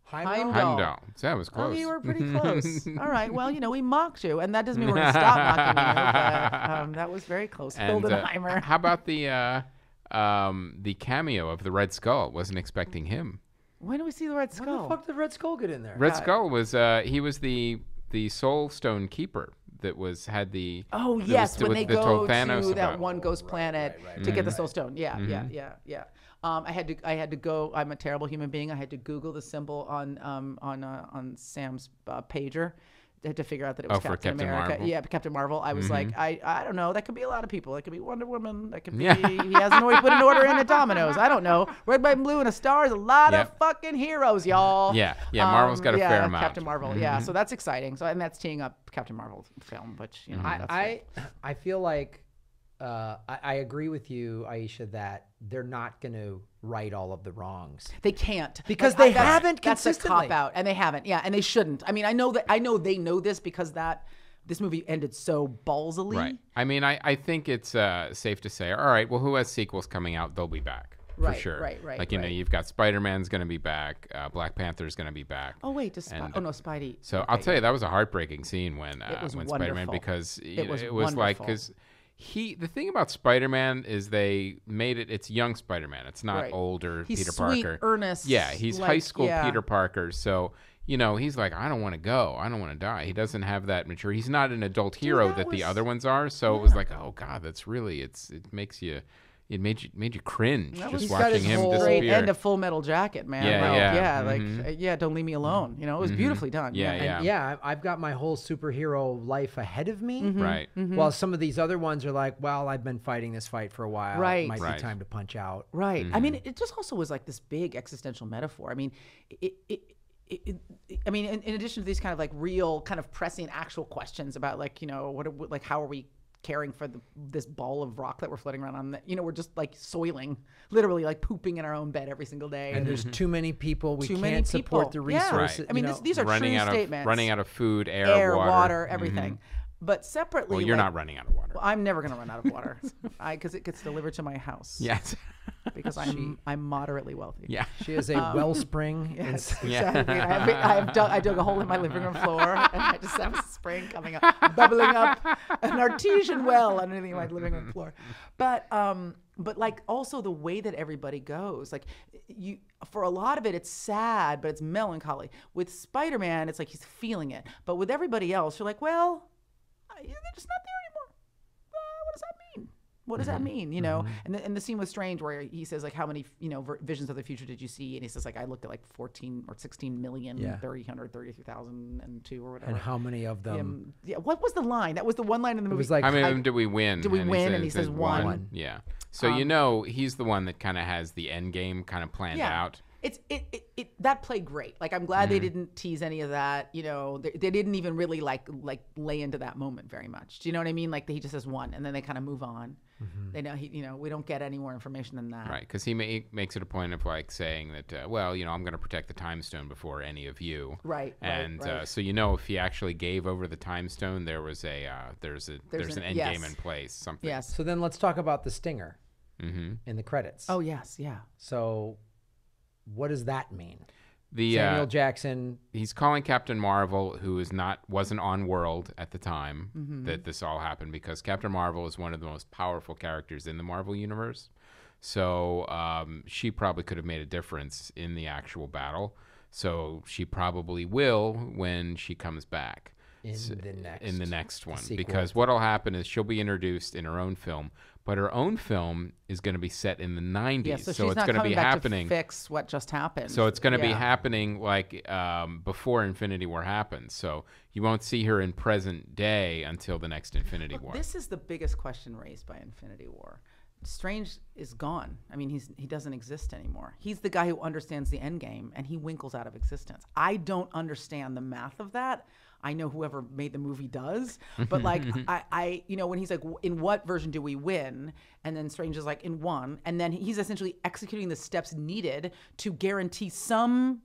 Heimdall. Heimdall. So that was Oh, close. you were pretty close. All right. Well, we mocked you, and that doesn't mean we're going to stop mocking you. But that was very close. And, Hildenheimer. how about the cameo of the Red Skull? Wasn't expecting him. When do we see the Red Skull? When the fuck did Red Skull get in there? Red Skull was he was the Soul Stone Keeper that had the. Oh that yes, was when with they the go Thanos to that about. one ghost planet to get the Soul Stone. Yeah. I had to go. I'm a terrible human being. I had to Google the symbol on Sam's pager to figure out that it was for Captain Captain America. Marvel? Yeah, Captain Marvel. I was like, I don't know. That could be a lot of people. That could be Wonder Woman. That could be he hasn't always put an order in at Domino's. I don't know. Red, white, and blue, and a star is a lot of fucking heroes, y'all. Yeah. Marvel's got a fair amount. Captain Marvel. Yeah, so that's exciting. So and that's teeing up Captain Marvel film, which that's I feel like I agree with you, Aisha, that they're not going to right all of the wrongs. They can't because they haven't That's consistently. a cop out, and they haven't. Yeah, and they shouldn't. I mean, I know they know this because this movie ended so ballsily. Right. I mean, I think it's safe to say, all right, well, who has sequels coming out? They'll be back. For sure. Right. Like, you've got Spider-Man's going to be back. Black Panther's going to be back. Oh, wait. Spidey. So okay, I'll tell you, that was a heartbreaking scene when wonderful. Spider-Man, because it was wonderful. like, because the thing about Spider-Man is they made it's young Spider-Man. It's not older he's Peter sweet, Parker. earnest. Yeah, he's high school yeah. Peter Parker. So, he's like, I don't want to go. I don't want to die. He doesn't have that maturity. He's not an adult hero that the other ones are. So it was like, oh God, that's really, it makes you. It made you cringe just watching him disappear. And a Full Metal Jacket, man. Don't leave me alone. It was beautifully done. I've got my whole superhero life ahead of me. Right. While some of these other ones are like, well, I've been fighting this fight for a while. Right. It might be time to punch out. Right. I mean, it just also was like this big existential metaphor. I mean, in addition to these kind of like real kind of pressing actual questions about how are we caring for this ball of rock that we're floating around on, that we're just like soiling, literally like pooping in our own bed every single day, and there's too many people. We can't support the resources. Right. I mean, these are true statements. Running out of food, air, water, everything. But separately, well, you're not running out of water. Well, I'm never going to run out of water, because it gets delivered to my house. Yes, because I'm moderately wealthy. Yeah, she has a wellspring. Yes, exactly. I dug a hole in my living room floor, and I just have a spring coming up, bubbling up, an artesian well underneath my living room floor. But like also the way that everybody goes, like for a lot of it, it's sad, but it's melancholy. With Spider-Man, it's like he's feeling it. But with everybody else, you're like, well, they're just not there anymore. What does that mean? What does that mean? And the scene was strange where he says like, how many visions of the future did you see? And he says like, I looked at like 14 or 16 million, 333,002 or whatever. And how many of them? What was the line? That was the one line in the movie. It was like, how many of them did we win? Did we win? And he says one. Yeah. So he's the one that kind of has the end game kind of planned out. It that played great. Like I'm glad they didn't tease any of that. They didn't even really like lay into that moment very much. Do you know what I mean? Like he just says one, and then they kind of move on. They know we don't get any more information than that. Right, because he makes it a point of like saying that, I'm going to protect the Time Stone before any of you. Right. And right. So if he actually gave over the Time Stone, there was there's an end game in place. Something. Yes. So then let's talk about the stinger in the credits. Oh yes, yeah. So what does that mean? Samuel Jackson. He's calling Captain Marvel, who wasn't on World at the time that this all happened, because Captain Marvel is one of the most powerful characters in the Marvel universe. So she probably could have made a difference in the actual battle. So she probably will when she comes back. In the next one. sequel. Because what'll happen is she'll be introduced in her own film, but her own film is going to be set in the 90s. Yeah, so so she's it's not going to coming be back happening. to fix what just happened. So it's going to be happening like before Infinity War happens. So you won't see her in present day until the next Infinity War. This is the biggest question raised by Infinity War. Strange is gone. I mean, he doesn't exist anymore. He's the guy who understands the end game, and he winkles out of existence. I don't understand the math of that. I know whoever made the movie does, but like I when he's like, in what version do we win? And then Strange is like, in one, and then he's essentially executing the steps needed to guarantee some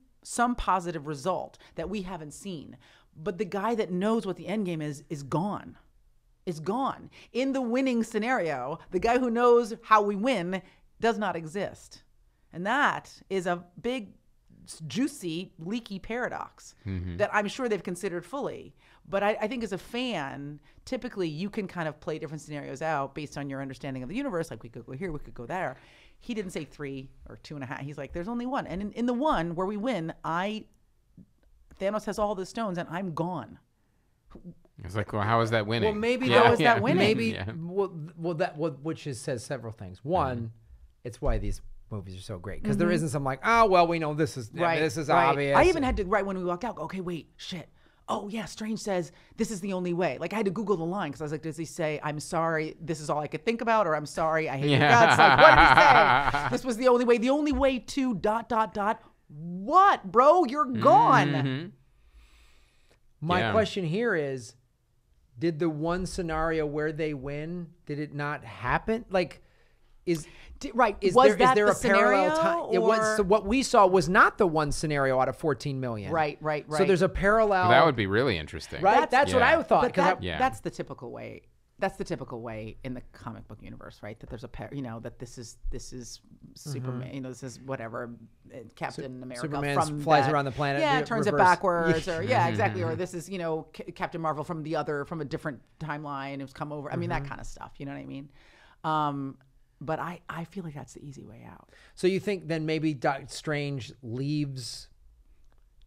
positive result that we haven't seen. But the guy that knows what the end game is gone. Is gone. In the winning scenario, the guy who knows how we win does not exist. And that is a big, juicy, leaky paradox that I'm sure they've considered fully. But I think as a fan, typically you can kind of play different scenarios out based on your understanding of the universe. Like, we could go here, we could go there. He didn't say 3 or 2.5. He's like, there's only one. And in the one where we win, Thanos has all the stones and I'm gone. It's like, well, how is that winning? Well, maybe how is that winning? Maybe which says several things. One, it's why these movies are so great because there isn't some like, oh well, we know this is obvious. I even had to when we walked out. Go, okay, wait, shit. Oh yeah, Strange says this is the only way. Like I had to Google the line because I was like, does he say I'm sorry? This is all I could think about, or I'm sorry, I hate your guts. Like what did he say? This was the only way. The only way to ... What, bro? You're gone. My question here is, did the one scenario where they win, did it not happen? Like, is there a parallel time? It was, so what we saw was not the one scenario out of 14 million. Right. So there's a parallel. Well, that would be really interesting. Right? That's what I thought. But that's the typical way. That's the typical way in the comic book universe, right? That there's that this is Superman, this is whatever, Captain America Superman flies around the planet. Yeah, turns it backwards, or exactly, or this is Captain Marvel from a different timeline who's come over. I mean that kind of stuff. You know what I mean? But I feel like that's the easy way out. So you think then maybe Doctor Strange leaves?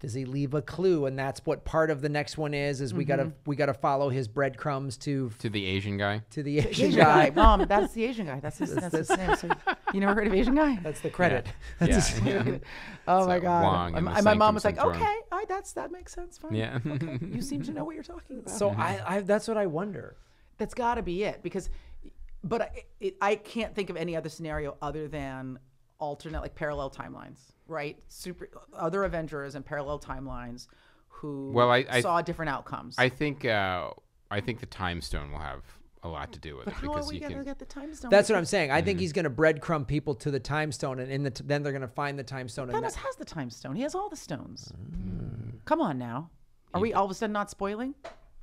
Does he leave a clue? And that's what part of the next one is we gotta follow his breadcrumbs to the Asian guy. To the Asian guy. Mom, that's the Asian guy. That's his name. So, you never heard of Asian guy? That's the credit. Yeah. That's his yeah. Oh my God. And my mom was like, Syndrome. okay, that makes sense. Fine. Yeah. Okay. You seem to know what you're talking about. So I that's what I wonder. That's got to be it because, I can't think of any other scenario other than alternate, like parallel timelines, right? Other Avengers and parallel timelines who saw different outcomes. I think the Time Stone will have a lot to do with but it. How because are we going to get the Time Stone? That's what I'm saying. I think he's going to breadcrumb people to the Time Stone, and then they're going to find the Time Stone. Thanos has the Time Stone. He has all the stones. Come on now. Are we all of a sudden not spoiling?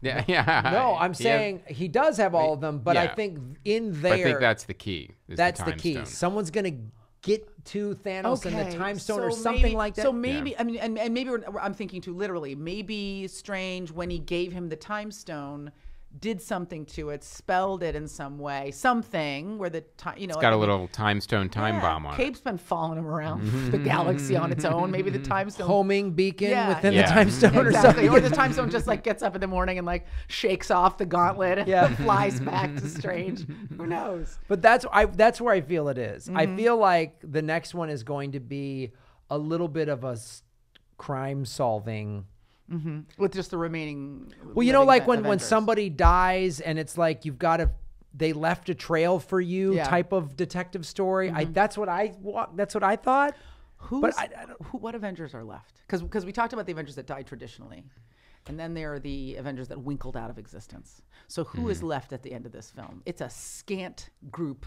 Yeah. No, I'm saying he does have all of them, but I think in there. I think that's the key. That's the key. Stone. Someone's going to get to Thanos and the Time Stone or something maybe, like that. So maybe, I mean, and maybe I'm thinking too literally. Maybe Strange, when he gave him the Time Stone, did something to it, spelled it in some way, something where the time, it's got a little Time Stone time bomb on Cape's been following him around the galaxy on its own. Maybe the Time Stone homing beacon within the Time Stone or something, or the Time Stone just like gets up in the morning and like shakes off the gauntlet and flies back to Strange. Who knows? But that's where I feel it is. I feel like the next one is going to be a little bit of a crime solving. With just the remaining. Well, you know, like when somebody dies and it's like they left a trail for you type of detective story. That's what I thought. What Avengers are left? Because we talked about the Avengers that died traditionally, and then there are the Avengers that winkled out of existence. So who is left at the end of this film? It's a scant group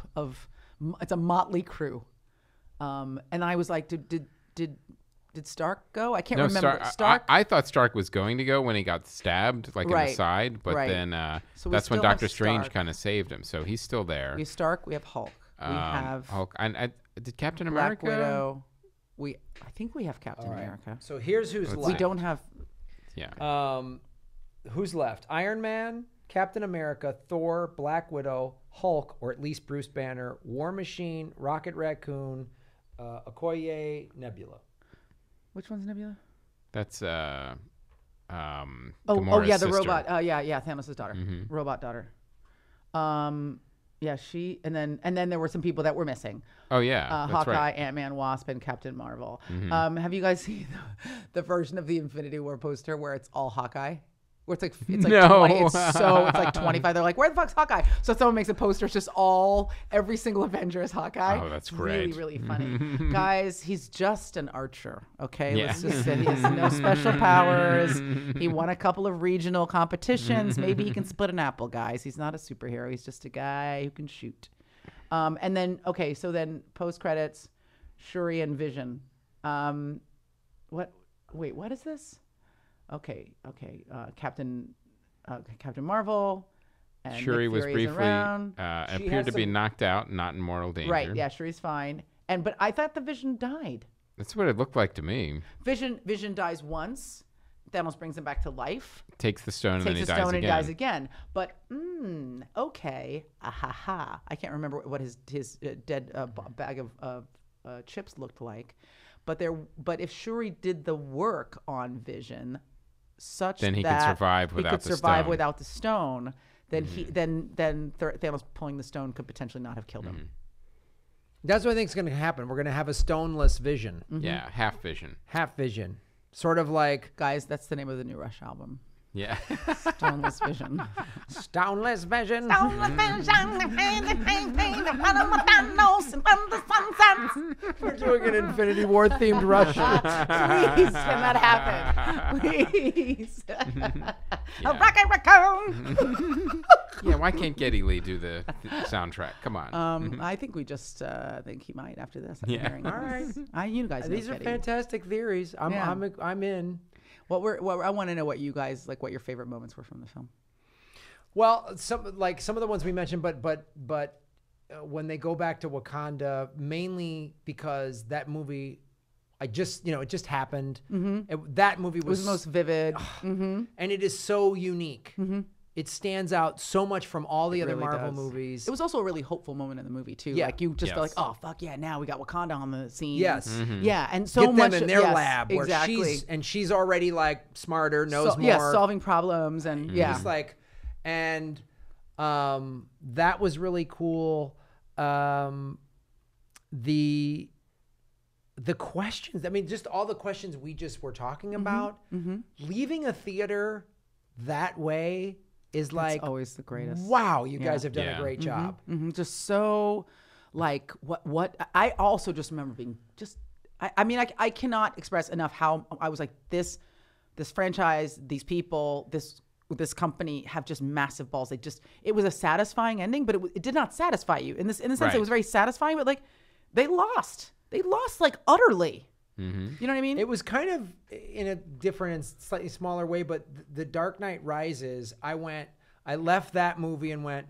it's a motley crew. And I was like, did Stark go? I can't remember. Stark. I thought Stark was going to go when he got stabbed, like in the side, but then that's when Doctor Strange kind of saved him. So he's still there. We have Stark. We have Hulk. We have Hulk. And did Captain Black America? Widow. I think we have Captain America. So here's who's left. We don't have. Yeah. Who's left? Iron Man, Captain America, Thor, Black Widow, Hulk, or at least Bruce Banner, War Machine, Rocket Raccoon, Okoye, Nebula. Which one's Nebula? That's Oh yeah, Gamora's the sister. robot. Yeah, Thanos' daughter, robot daughter. Yeah, she and then there were some people that were missing. Oh yeah, that's Hawkeye, right. Ant-Man, Wasp, and Captain Marvel. Have you guys seen the version of the Infinity War poster where it's all Hawkeye? Where it's like No. 20, it's like 25. They're like, where the fuck's Hawkeye? So someone makes a poster, it's just every single Avenger is Hawkeye. Oh, that's It's great. really, really funny. Guys, he's just an archer, okay? Yeah. Let's just say he has no special powers. He won a couple of regional competitions. Maybe he can split an apple, guys. He's not a superhero. He's just a guy who can shoot. And then, so then post-credits, Shuri and Vision. What is this? Okay. Captain Marvel. And Shuri Nick was Fury isn't briefly around. appeared to be knocked out, not in mortal danger. Right. Yeah. Shuri's fine. But I thought the Vision died. That's what it looked like to me. Vision dies once. Thanos brings him back to life. Takes the stone and then Takes he the stone and dies dies again. But okay. I can't remember what his dead bag of chips looked like. But if Shuri did the work on Vision, such Then he that could survive without he could the survive stone. without the stone, then Thanos pulling the stone could potentially not have killed him. That's what I think is going to happen. We're going to have a stoneless Vision, Yeah, half Vision. half Vision, sort of like Guys, that's the name of the new Rush album. Yeah. Stoneless Vision. stoneless Vision. We're doing an Infinity War themed Rush. Please, can that happen? Please. A rocket raccoon. Yeah, why can't Geddy Lee do the soundtrack? Come on. I think we just think he might after this. Yeah. All right. You guys know These are Geddy. fantastic theories. I'm in. I want to know what you guys what your favorite moments were from the film. Well, some of the ones we mentioned, but when they go back to Wakanda, mainly because that movie, it just happened. That movie It was the most vivid. and it is so unique. It stands out so much from all the other really Marvel does. movies. It was also a really hopeful moment in the movie too. Yeah. Like you just felt like, Yes. oh fuck yeah, now we got Wakanda on the scene. Yes. Yeah, and so Get them much in their yes, lab where exactly. she's already like smarter, knows more. Yeah, solving problems and Just like, and that was really cool. The questions. I mean, just all the questions we just were talking about. Leaving a theater that way is like always the greatest. Wow, you guys have done Yeah. a great job. Just so like what I also just remember being just I cannot express enough how I was like this franchise, these people, this company have just massive balls. It was a satisfying ending, but it did not satisfy you in the sense Right. it was very satisfying, but like they lost like utterly. You know what I mean? It was kind of in a different and slightly smaller way, but The Dark Knight Rises, I left that movie and went,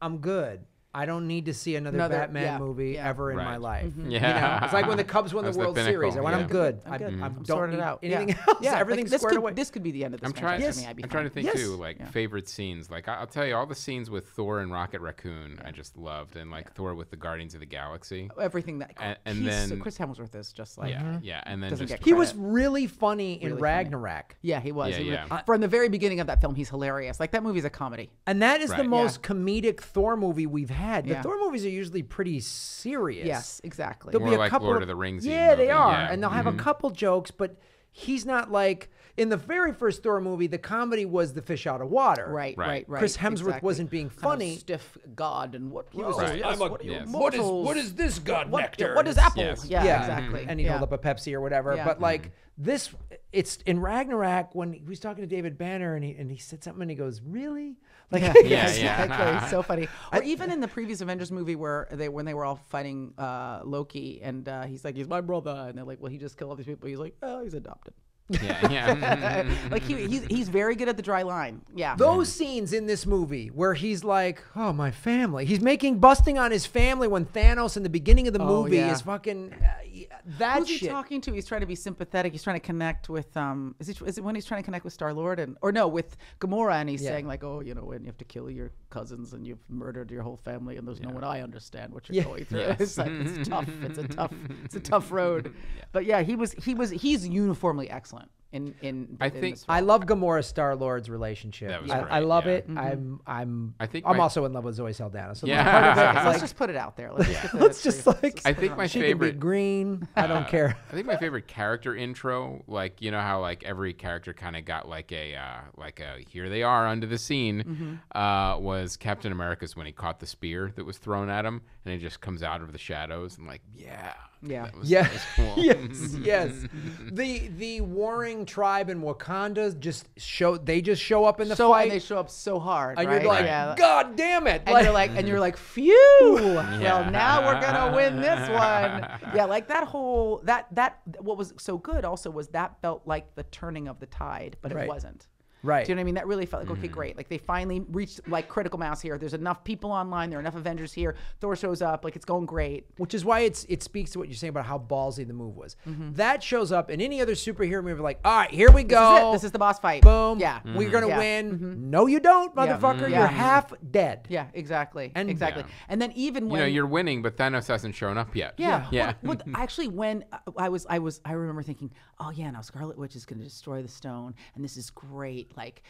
I'm good. I don't need to see another Batman movie ever in my Right. life. Yeah. You know, it's like when the Cubs won the That's the World pinnacle, Series. I went, yeah. I'm good. I'm good. I I'm don't sorted need out. anything Yeah. else. Yeah, Everything's this squared could, away. This could be the end of this I'm trying. franchise for me. I'd be I'm trying to fine. think Yes. too, like favorite scenes. Like I'll tell you, all the scenes with Thor and Rocket Raccoon, I just loved, and like Thor with the Guardians of the Galaxy. Everything that And then Chris Hemsworth is just like Yeah, and then Doesn't just get He was really funny in Really funny. Ragnarok. Yeah, he was. Yeah, He yeah. was from the very beginning of that film, he's hilarious. Like that movie's a comedy. And that is the Right. most comedic Thor movie we've had. The Yeah. Thor movies are usually pretty serious. Yes, exactly. There'll More be a like couple Lord of the Rings-y Yeah, they movie, are. yeah. And they'll have a couple jokes, but he's not like in the very first Thor movie, the comedy was the fish out of water. Right. Chris Hemsworth exactly. wasn't being Kind of funny. stiff God and what? He was Right. just, Yes. what is this God nectar? What is It's- apple? Yes. Yeah, exactly. And he held up a Pepsi or whatever. Yeah. But like this, it's in Ragnarok when he was talking to David Banner and he said something and he goes, really? Like, Yeah. Exactly. So funny. Or even in the previous Avengers movie where when they were all fighting Loki and he's like, he's my brother, and they're like, well, he just killed all these people. He's like, oh, he's adopted. yeah. Like he's very good at the dry line. Yeah. Those scenes in this movie where he's like, oh, my family. He's busting on his family when Thanos in the beginning of the movie yeah. is fucking, that Who's shit. he talking to? He's trying to be sympathetic. He's trying to connect with is it when he's trying to connect with Star-Lord with Gamora, and he's saying like, oh, when you have to kill your cousins and you've murdered your whole family and there's no one, I understand what you're going through. It's like it's tough. It's a tough road. But yeah, he's uniformly excellent in I think this film. I love Gamora Star-Lord's relationship. That was I great, love yeah. it. I'm my- also in love with Zoe Saldana. So Yeah. part of it is Let's just put it out there. Let's just, get the let's just truth. like I think my she can favorite be green. I don't care. I think my favorite character intro, like how like every character kind of got like a here they are under the scene, was Captain America's when he caught the spear that was thrown at him, and he just comes out of the shadows and like that was cool. yes. The warring tribe in Wakanda just show up in the fight, and they show up so hard, and right? you're like, Yeah. God damn it! And you're like, phew. Well, now we're gonna win this one. Yeah, like that whole that what was so good also was that felt like the turning of the tide, but Right. it wasn't. Right. Do you know what I mean? That really felt like, okay, great. Like they finally reached like critical mass here. There's enough people online. There are enough Avengers here. Thor shows up. Like it's going great. Which is why it speaks to what you're saying about how ballsy the move was. That shows up in any other superhero movie. Like, all right, here we go. This is the boss fight. Boom. Yeah. We're gonna Yeah. win. No, you don't, motherfucker. Yeah. You're half dead. Yeah, exactly. And- exactly. Yeah. And then even when you're winning, but Thanos hasn't shown up yet. Yeah. Yeah. Well, actually, when I remember thinking, oh yeah, now Scarlet Witch is going to destroy the stone, and this is great. Like,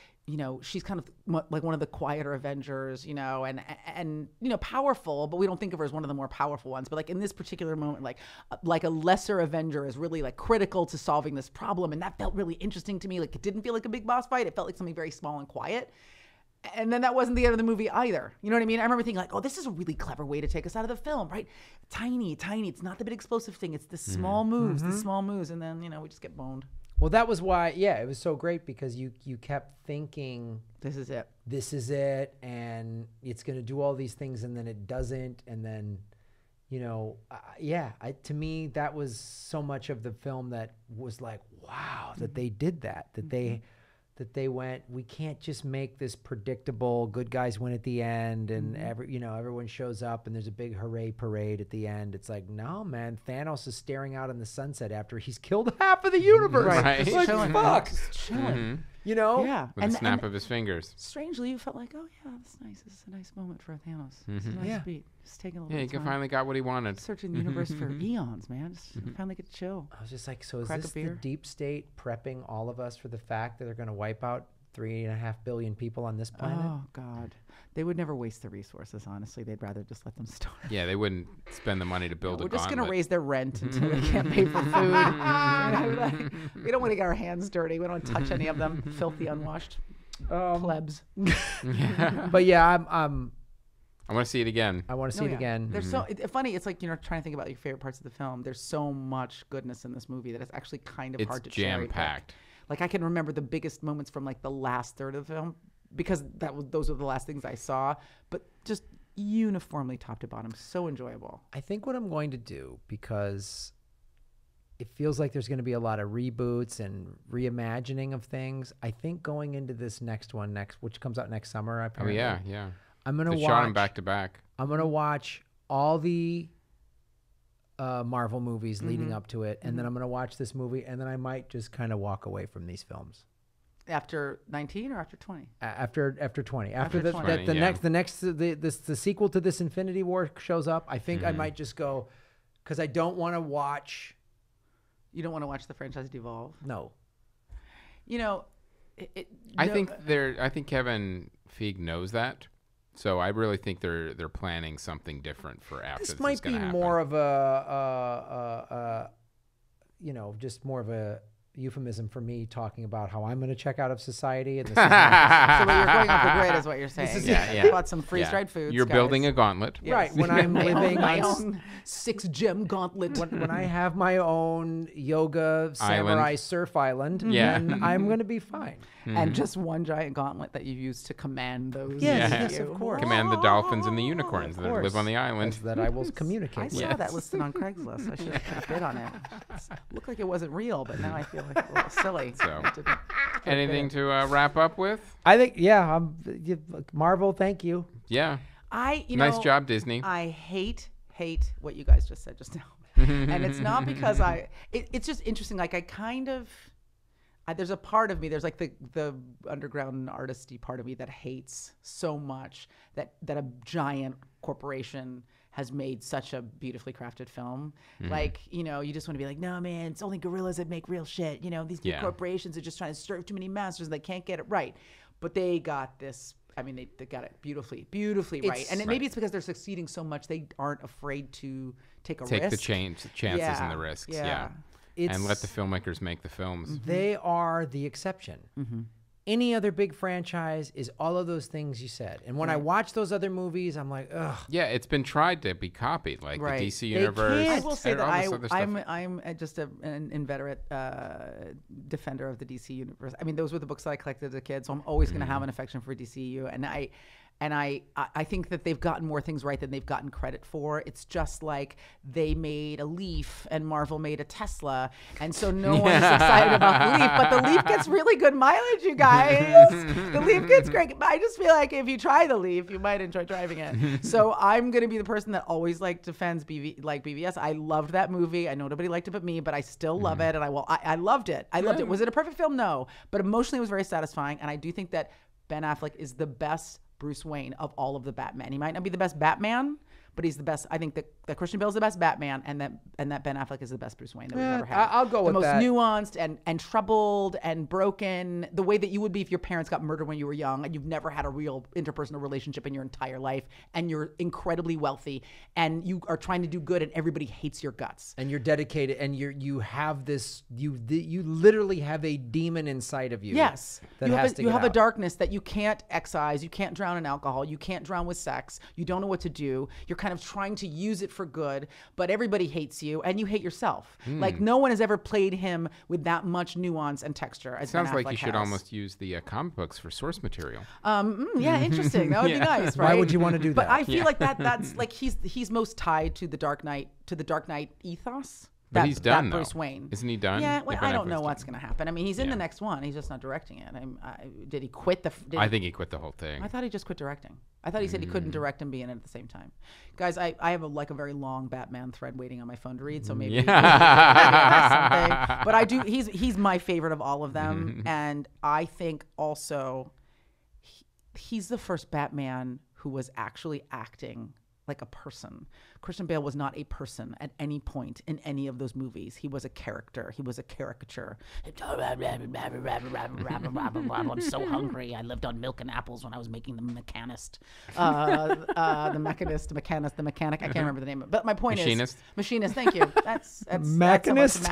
she's kind of like one of the quieter Avengers, and powerful, but we don't think of her as one of the more powerful ones. But like in this particular moment, like a lesser Avenger is really like critical to solving this problem, and that felt really interesting to me. Like it didn't feel like a big boss fight; it felt like something very small and quiet. And then that wasn't the end of the movie either. You know what I mean? I remember thinking like, oh, this is a really clever way to take us out of the film, right? Tiny. It's not the big explosive thing. It's the small moves, And then, we just get boned. Well, that was why, it was so great because you kept thinking, This is it. and it's going to do all these things, and then it doesn't, and then, to me, that was so much of the film that was like, wow, that they did that they went, we can't just make this predictable good guys win at the end and everyone shows up and there's a big hooray parade at the end. It's like, no, man, Thanos is staring out in the sunset after he's killed half of the universe. Right. It's like, Chilling. fuck. Just chilling. Yeah. With a snap of his fingers. Strangely, you felt like, oh yeah, that's nice. This is a nice moment for Thanos. It's a nice Yeah. beat. Just taking a little Yeah, he time. finally got what he wanted. Searching the universe for eons, man. Just finally get to chill. I was just like, so is Crack a this the beer. deep state prepping all of us for the fact that they're going to wipe out 3.5 billion people on this planet? Oh God, they would never waste the resources. Honestly, they'd rather just let them starve. Yeah, they wouldn't spend the money to build We're a just gauntlet. going to raise their rent until they can't pay for food. We don't want to get our hands dirty. We don't want to touch any of them. Filthy, unwashed plebs. But yeah, I want to see it again. I want to see it again. There's so funny. It's like trying to think about your favorite parts of the film. There's so much goodness in this movie that it's actually kind of It's hard to cherry pick. jam-packed. Like I can remember the biggest moments from like the last third of the film because those were the last things I saw. But just uniformly top to bottom, so enjoyable. I think what I'm going to do, because it feels like there's going to be a lot of reboots and reimagining of things. I think going into this next one, which comes out next summer, Oh, apparently. yeah. I'm gonna They watch. shot him back to back. I'm gonna watch all the Marvel movies leading up to it, and then I'm gonna watch this movie, and then I might just kind of walk away from these films. After 19 or after 20? After 20, after After the 20. the sequel to this Infinity War shows up, I think I might just go, because I don't want to watch. You don't want to watch the franchise devolve. No, I think Kevin Feige knows that. So I really think they're planning something different for after this this might is be gonna happen. more of just more of a euphemism for me talking about how I'm going to check out of society, and this is So what you're going off the grid is what you're saying. yeah. Bought some freeze-dried foods. You're guys. building a gauntlet. right when I'm living my on own 6-gem gauntlet. when I have my own yoga samurai surf island, Yeah. then I'm going to be fine. And just one giant gauntlet that you use to command those. Yes, Yeah. yes, of course. Command the dolphins and the unicorns that live on the island. That I will I communicate saw with. that listed on Craigslist. I should have put a bid on it. It looked like it wasn't real, but now I feel like a little silly. So, I didn't- anything to wrap up with? I think, Marvel, thank you. Yeah. nice Nice job, Disney. I hate what you guys just said just now. And it's not because it's just interesting. Like I kind of, there's a part of me, there's like the underground artisty part of me that hates so much that a giant corporation has made such a beautifully crafted film. Like, you know, you just want to be like, no, man, it's only gorillas that make real shit. You know, these big corporations are just trying to serve too many masters and they can't get it right. But they got this, I mean, they got it beautifully right. And maybe it's because they're succeeding so much, they aren't afraid to take risk. Take the chances and the risks. Yeah. And let the filmmakers make the films. They are the exception. Any other big franchise is all of those things you said. And when I watch those other movies, I'm like, ugh. Yeah, it's been tried to be copied, like the DC universe. I will say that I'm just an inveterate defender of the DC universe. I mean, those were the books that I collected as a kid, so I'm always going to have an affection for DCU. And I think that they've gotten more things right than they've gotten credit for. It's just like they made a Leaf and Marvel made a Tesla, and so no one's excited about the Leaf. But the Leaf gets really good mileage, you guys. The Leaf gets great. I just feel like if you try the Leaf, you might enjoy driving it. So I'm gonna be the person that always defends BVS. I loved that movie. I know nobody liked it but me, but I still love it, and I loved it. I loved it. Was it a perfect film? No, but emotionally it was very satisfying, and I do think that Ben Affleck is the best Bruce Wayne of all of the Batman. He might not be the best Batman, but he's the best. I think that Christian Bale is the best Batman, and that Ben Affleck is the best Bruce Wayne that we've ever had. I'll go with that. The most nuanced and troubled and broken, the way that you would be if your parents got murdered when you were young and you've never had a real interpersonal relationship in your entire life, and you're incredibly wealthy and you are trying to do good and everybody hates your guts. And you're dedicated, and you have this. You literally have a demon inside of you. Yes, that you have a darkness that you can't excise. You can't drown in alcohol. You can't drown with sex. You don't know what to do. You're kind of trying to use it for good, but everybody hates you and you hate yourself. Like no one has ever played him with that much nuance and texture as Sounds Ben Affleck like you should has. almost use the comic books for source material. Yeah, interesting. That would be nice, right? Why would you want to do that? But I feel like that's like he's most tied to the Dark Knight ethos. But he's done, Bruce though. Wayne. Isn't he done? Yeah, well, I don't know what's going to happen. I mean, he's in the next one. He's just not directing it. Did he quit I think he quit the whole thing. I thought he just quit directing. I thought he said he couldn't direct and be in it at the same time. Guys, I have a very long Batman thread waiting on my phone to read, so maybe something. But I do. He's my favorite of all of them, and I think also he's the first Batman who was actually acting like a person. Christian Bale was not a person at any point in any of those movies. He was a character. He was a caricature. I'm so hungry. I lived on milk and apples when I was making the mechanist. The mechanic. I can't remember the name of it. But my point is... Machinist, thank you. That's Machinist?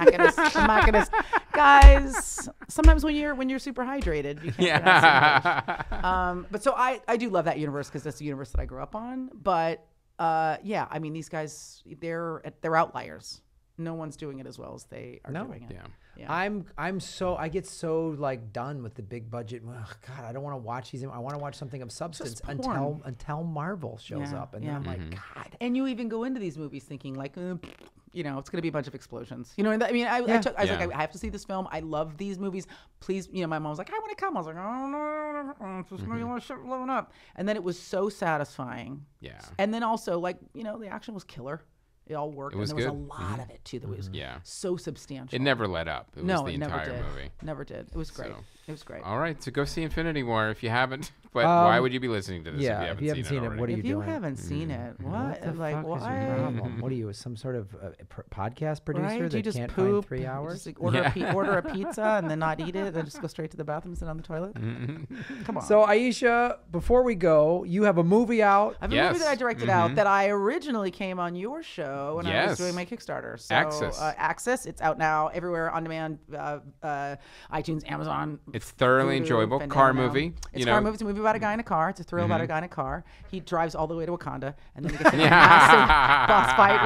Machinist. Guys, sometimes when you're super hydrated, you can't pronounce it. But so I do love that universe because that's the universe that I grew up on. But yeah, I mean, these guys, they're outliers. No one's doing it as well as they are doing it. Yeah. I get so like done with the big budget. Oh, God, I don't want to watch these. I want to watch something of substance until Marvel shows up, and then I'm like, God. And you even go into these movies thinking like, you know, it's going to be a bunch of explosions. You know, I mean, I was like, I have to see this film. I love these movies. Please, you know, my mom was like, I want to come. I was like, oh no, it's just you want to shit blowing up. And then it was so satisfying. Yeah. And then also, like, you know, the action was killer. It all worked. It was and there good. was a lot of it too that was so substantial. It never let up. It was the entire movie. Never did. It was great. It was great. All right, so go see Infinity War if you haven't. But why would you be listening to this if you haven't seen it? What are you doing? If you haven't seen it, what? The like, fuck why? is your problem? What are you, some sort of podcast producer that you just can't poop, find 3 hours? Just like order a pizza and then not eat it, then just go straight to the bathroom and sit on the toilet? Come on. So Aisha, before we go, you have a movie out. I have a movie that I directed out that I originally came on your show when I was doing my Kickstarter. So, Access. It's out now everywhere on demand, iTunes, Amazon. It's thoroughly enjoyable. Car movie. It's a car movie. It's a movie about a guy in a car. It's a thrill about a guy in a car. He drives all the way to Wakanda, and then he gets in a massive boss fight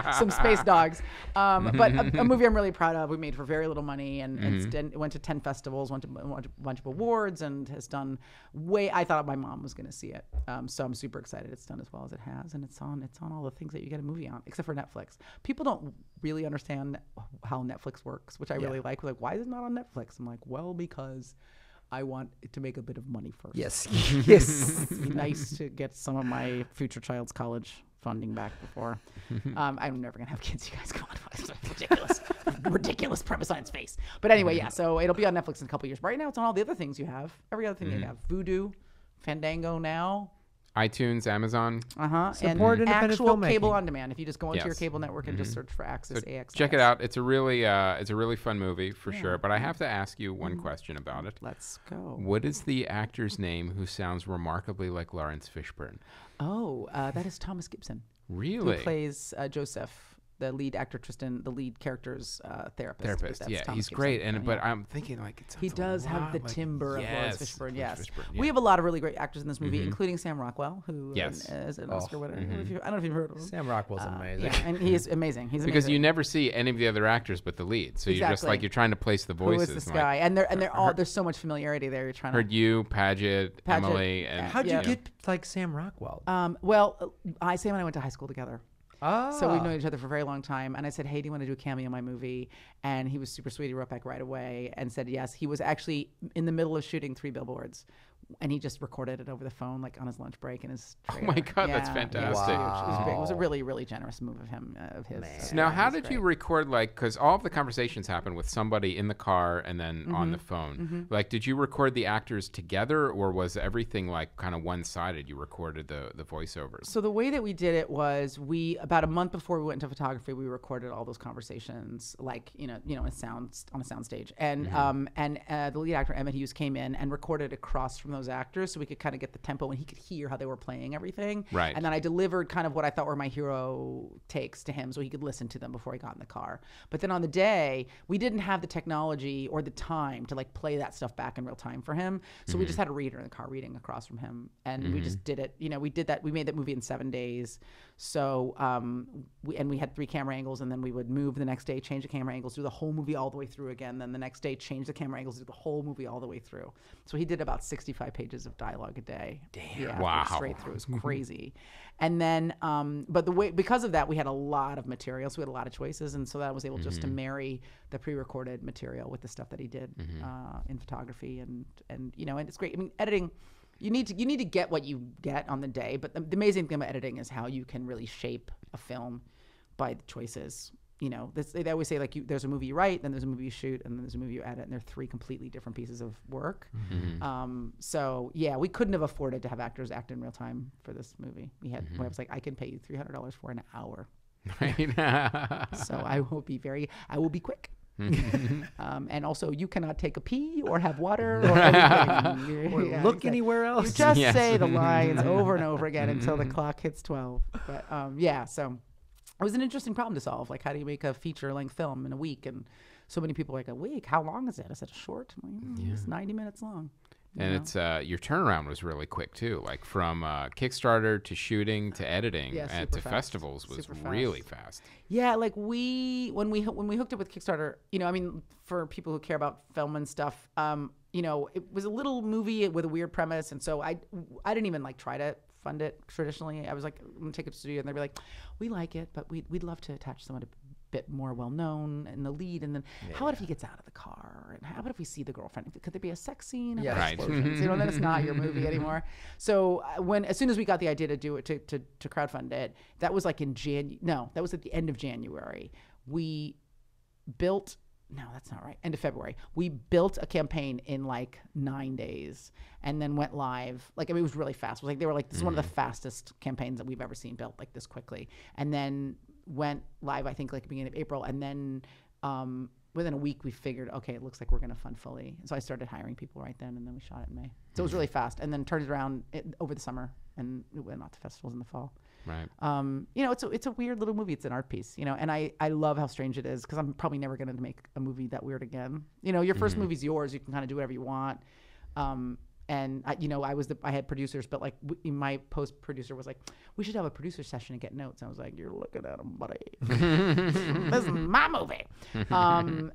with some space dogs. But a movie I'm really proud of. We made for very little money, and it went to 10 festivals, went to a bunch of awards, and has done I thought my mom was going to see it. So I'm super excited. It's done as well as it has, and it's on all the things that you get a movie on, except for Netflix. People don't really understand how Netflix works, which I really like. We're like, why is it not on Netflix? I'm like, well, because I want it to make a bit of money first. Yes. Yes. It'd be nice to get some of my future child's college funding back before. I'm never gonna have kids. You guys, come on, it's ridiculous premise on its face. But anyway, yeah. So it'll be on Netflix in a couple years. But right now, it's on all the other things you have. Every other thing you have. Vudu, Fandango now. iTunes, Amazon. Support and independent actual filmmaking. cable on demand. If you just go into your cable network and just search for Access, So AXS. check it out. It's a really fun movie for sure. But I have to ask you one question about it. Let's go. What is the actor's name who sounds remarkably like Lawrence Fishburne? Oh, that is Thomas Gibson. Really? Who plays Joseph, the lead actor Tristan, the lead character's therapist. That's Yeah, Thomas he's Gibson. great. And but I'm thinking like it sounds He does a have lot the like, timbre of Lawrence yes, Fishburne. Lawrence Yes, Fishburne, we yeah. have a lot of really great actors in this movie, including Sam Rockwell, who Yes. is an Oscar winner. I don't know if you've heard of him. Sam Rockwell's amazing. Yeah, and he is amazing. He's amazing. Because you never see any of the other actors but the lead, so you're just Exactly. like you're trying to place the Who voices. is this like, guy? And they're all there's so much familiarity there. You're trying to. Heard you, Paget, Emily, and How'd Yeah. you get like Sam Rockwell? Well, Sam and I went to high school together. Oh, So we've known each other for a very long time. And I said, hey, do you want to do a cameo in my movie? And he was super sweet. He wrote back right away and said yes. He was actually in the middle of shooting 3 billboards. And he just recorded it over the phone, like on his lunch break in his trailer. Oh my God, that's Yeah, it was fantastic. huge. It was big. It was a really, really generous move of him, of his. So now, it how was did you great. record? Like, because all of the conversations happen with somebody in the car and then on the phone. Like, did you record the actors together, or was everything like kind of one-sided? You recorded the voiceovers. So the way that we did it was about a month before we went into photography, we recorded all those conversations, like on a sound stage, and the lead actor Emmett Hughes came in and recorded across from those actors, so we could kind of get the tempo and he could hear how they were playing everything. Right. And then I delivered kind of what I thought were my hero takes to him, so he could listen to them before he got in the car. But then on the day, we didn't have the technology or the time to like play that stuff back in real time for him, so we just had a reader in the car reading across from him, and we just did it. We did that. We made that movie in 7 days. So we had 3 camera angles, and then we would move the next day, change the camera angles, do the whole movie all the way through again. Then the next day, change the camera angles, do the whole movie all the way through. So he did about 65 pages of dialogue a day. Damn! Yeah, Wow. straight through. It was crazy. And then, but because of that, we had a lot of material, so we had a lot of choices, and so that I was able just to marry the pre-recorded material with the stuff that he did in photography, and it's great. I mean, editing. You need to get what you get on the day, but the amazing thing about editing is how you can really shape a film by the choices. They always say like there's a movie you write, then there's a movie you shoot, and then there's a movie you edit, and they're 3 completely different pieces of work. So yeah, we couldn't have afforded to have actors act in real time for this movie. We had where I was like, I can pay you $300 for an hour. Right. So I will be quick. And also, you cannot take a pee or have water or anything. or look anywhere else. You just Yes. say the lines over and over again until the clock hits 12. But yeah, so it was an interesting problem to solve. Like, how do you make a feature-length film in a week? And so many people are like, a week? How long is it? I said, short. I'm like, it's 90 minutes long. And it's your turnaround was really quick too. Like from Kickstarter to shooting to editing Yeah, and super to fast. festivals was Super fast. really fast. Yeah, like when we hooked up with Kickstarter, I mean, for people who care about film and stuff, it was a little movie with a weird premise, and so I didn't even like try to fund it traditionally. I was like, I'm gonna take it to the studio, and they'd be like, we like it, but we'd love to attach someone a bit more well known in the lead, and then how about if he gets out of the car, and how about if we see the girlfriend? Could there be a sex scene? How about Right. explosions? Then it's not your movie anymore. So as soon as we got the idea to do it to crowdfund it, that was like in that was at the end of January. We built. No, that's not right. End of February. We built a campaign in like 9 days and then went live. Like, I mean, it was really fast. It was like, they were like, this is one of the fastest campaigns that we've ever seen built like this quickly. And then went live, I think, like beginning of April. And then within a week, we figured, okay, it looks like we're going to fund fully. And so I started hiring people right then, and then we shot it in May. So it was really fast. And then turned it around over the summer, and it went out to festivals in the fall. Right. It's a weird little movie. It's an art piece, and I love how strange it is, because I'm probably never going to make a movie that weird again. Your first movie's yours. You can kind of do whatever you want. And I had producers, but like my post producer was like, we should have a producer session and get notes. I was like, you're looking at them, buddy. This is my movie.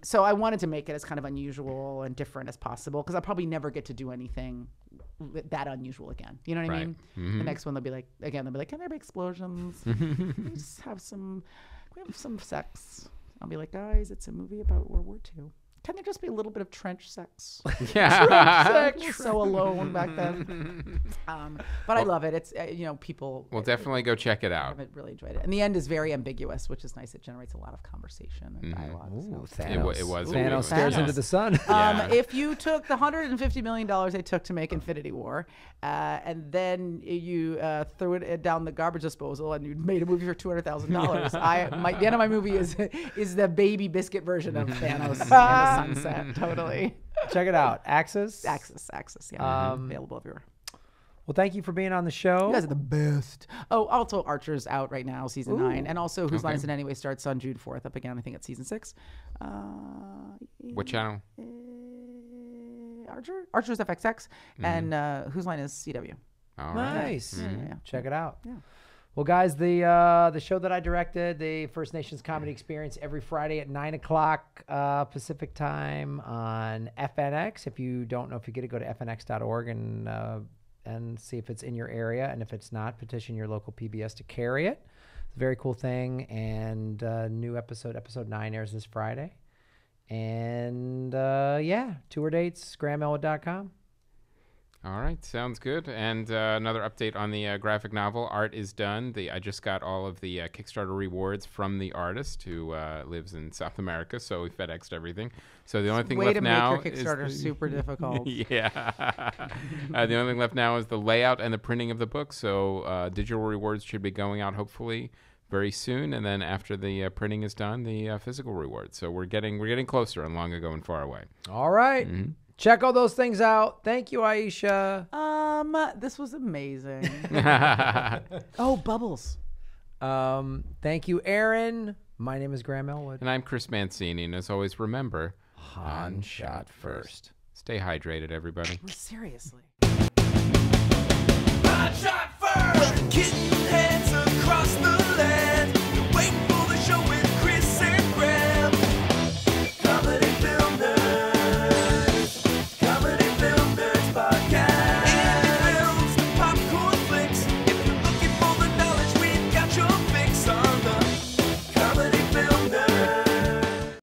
So I wanted to make it as kind of unusual and different as possible, because I'll probably never get to do anything that unusual again. You know what I mean? The next one they'll be like, can there be explosions? We just have some sex. I'll be like, guys, it's a movie about World War II. Can there just be a little bit of trench sex? Yeah. Sex. So alone back then. But I love it. It's people. We'll definitely go check it out. I really enjoyed it. And the end is very ambiguous, which is nice. It generates a lot of conversation and dialogue. Ooh, So. Thanos. It was. Thanos stares into the sun. Yeah. If you took the $150 million they took to make Infinity War, and then you threw it down the garbage disposal, and you made a movie for $200,000, the end of my movie is the baby biscuit version of Thanos in the sunset. Totally. Check it out. Axis. Yeah. Available everywhere. Well, thank you for being on the show. You guys are the best. Oh, also Archer's out right now, season 9, and also Whose Line Is It Anyway starts on June 4th. Up again, I think it's season 6. What channel? Archer's FXX, and Whose Line is CW. All right. Nice. Check it out. Yeah. Well, guys, the show that I directed, the First Nations Comedy Experience, every Friday at 9 o'clock Pacific time on FNX. If you don't know if you get it, go to fnx.org and see if it's in your area. And if it's not, petition your local PBS to carry it. It's a very cool thing. And new episode 9 airs this Friday. And tour dates, grahamelwood.com. All right, sounds good. And another update on the graphic novel. Art is done. I just got all of the Kickstarter rewards from the artist who lives in South America, so we FedExed everything. So the only thing left now make your Kickstarter super difficult. Yeah. The only thing left now is the layout and the printing of the book. So digital rewards should be going out hopefully very soon, and then after the printing is done, the physical rewards. So we're getting closer on Long Ago and Far Away. All right. Mm-hmm. Check all those things out. Thank you, Aisha. This was amazing. Oh, Bubbles. Thank you, Aaron. My name is Graham Elwood. And I'm Chris Mancini. And as always, remember, Han shot first. Stay hydrated, everybody. Seriously. Han shot first. Well,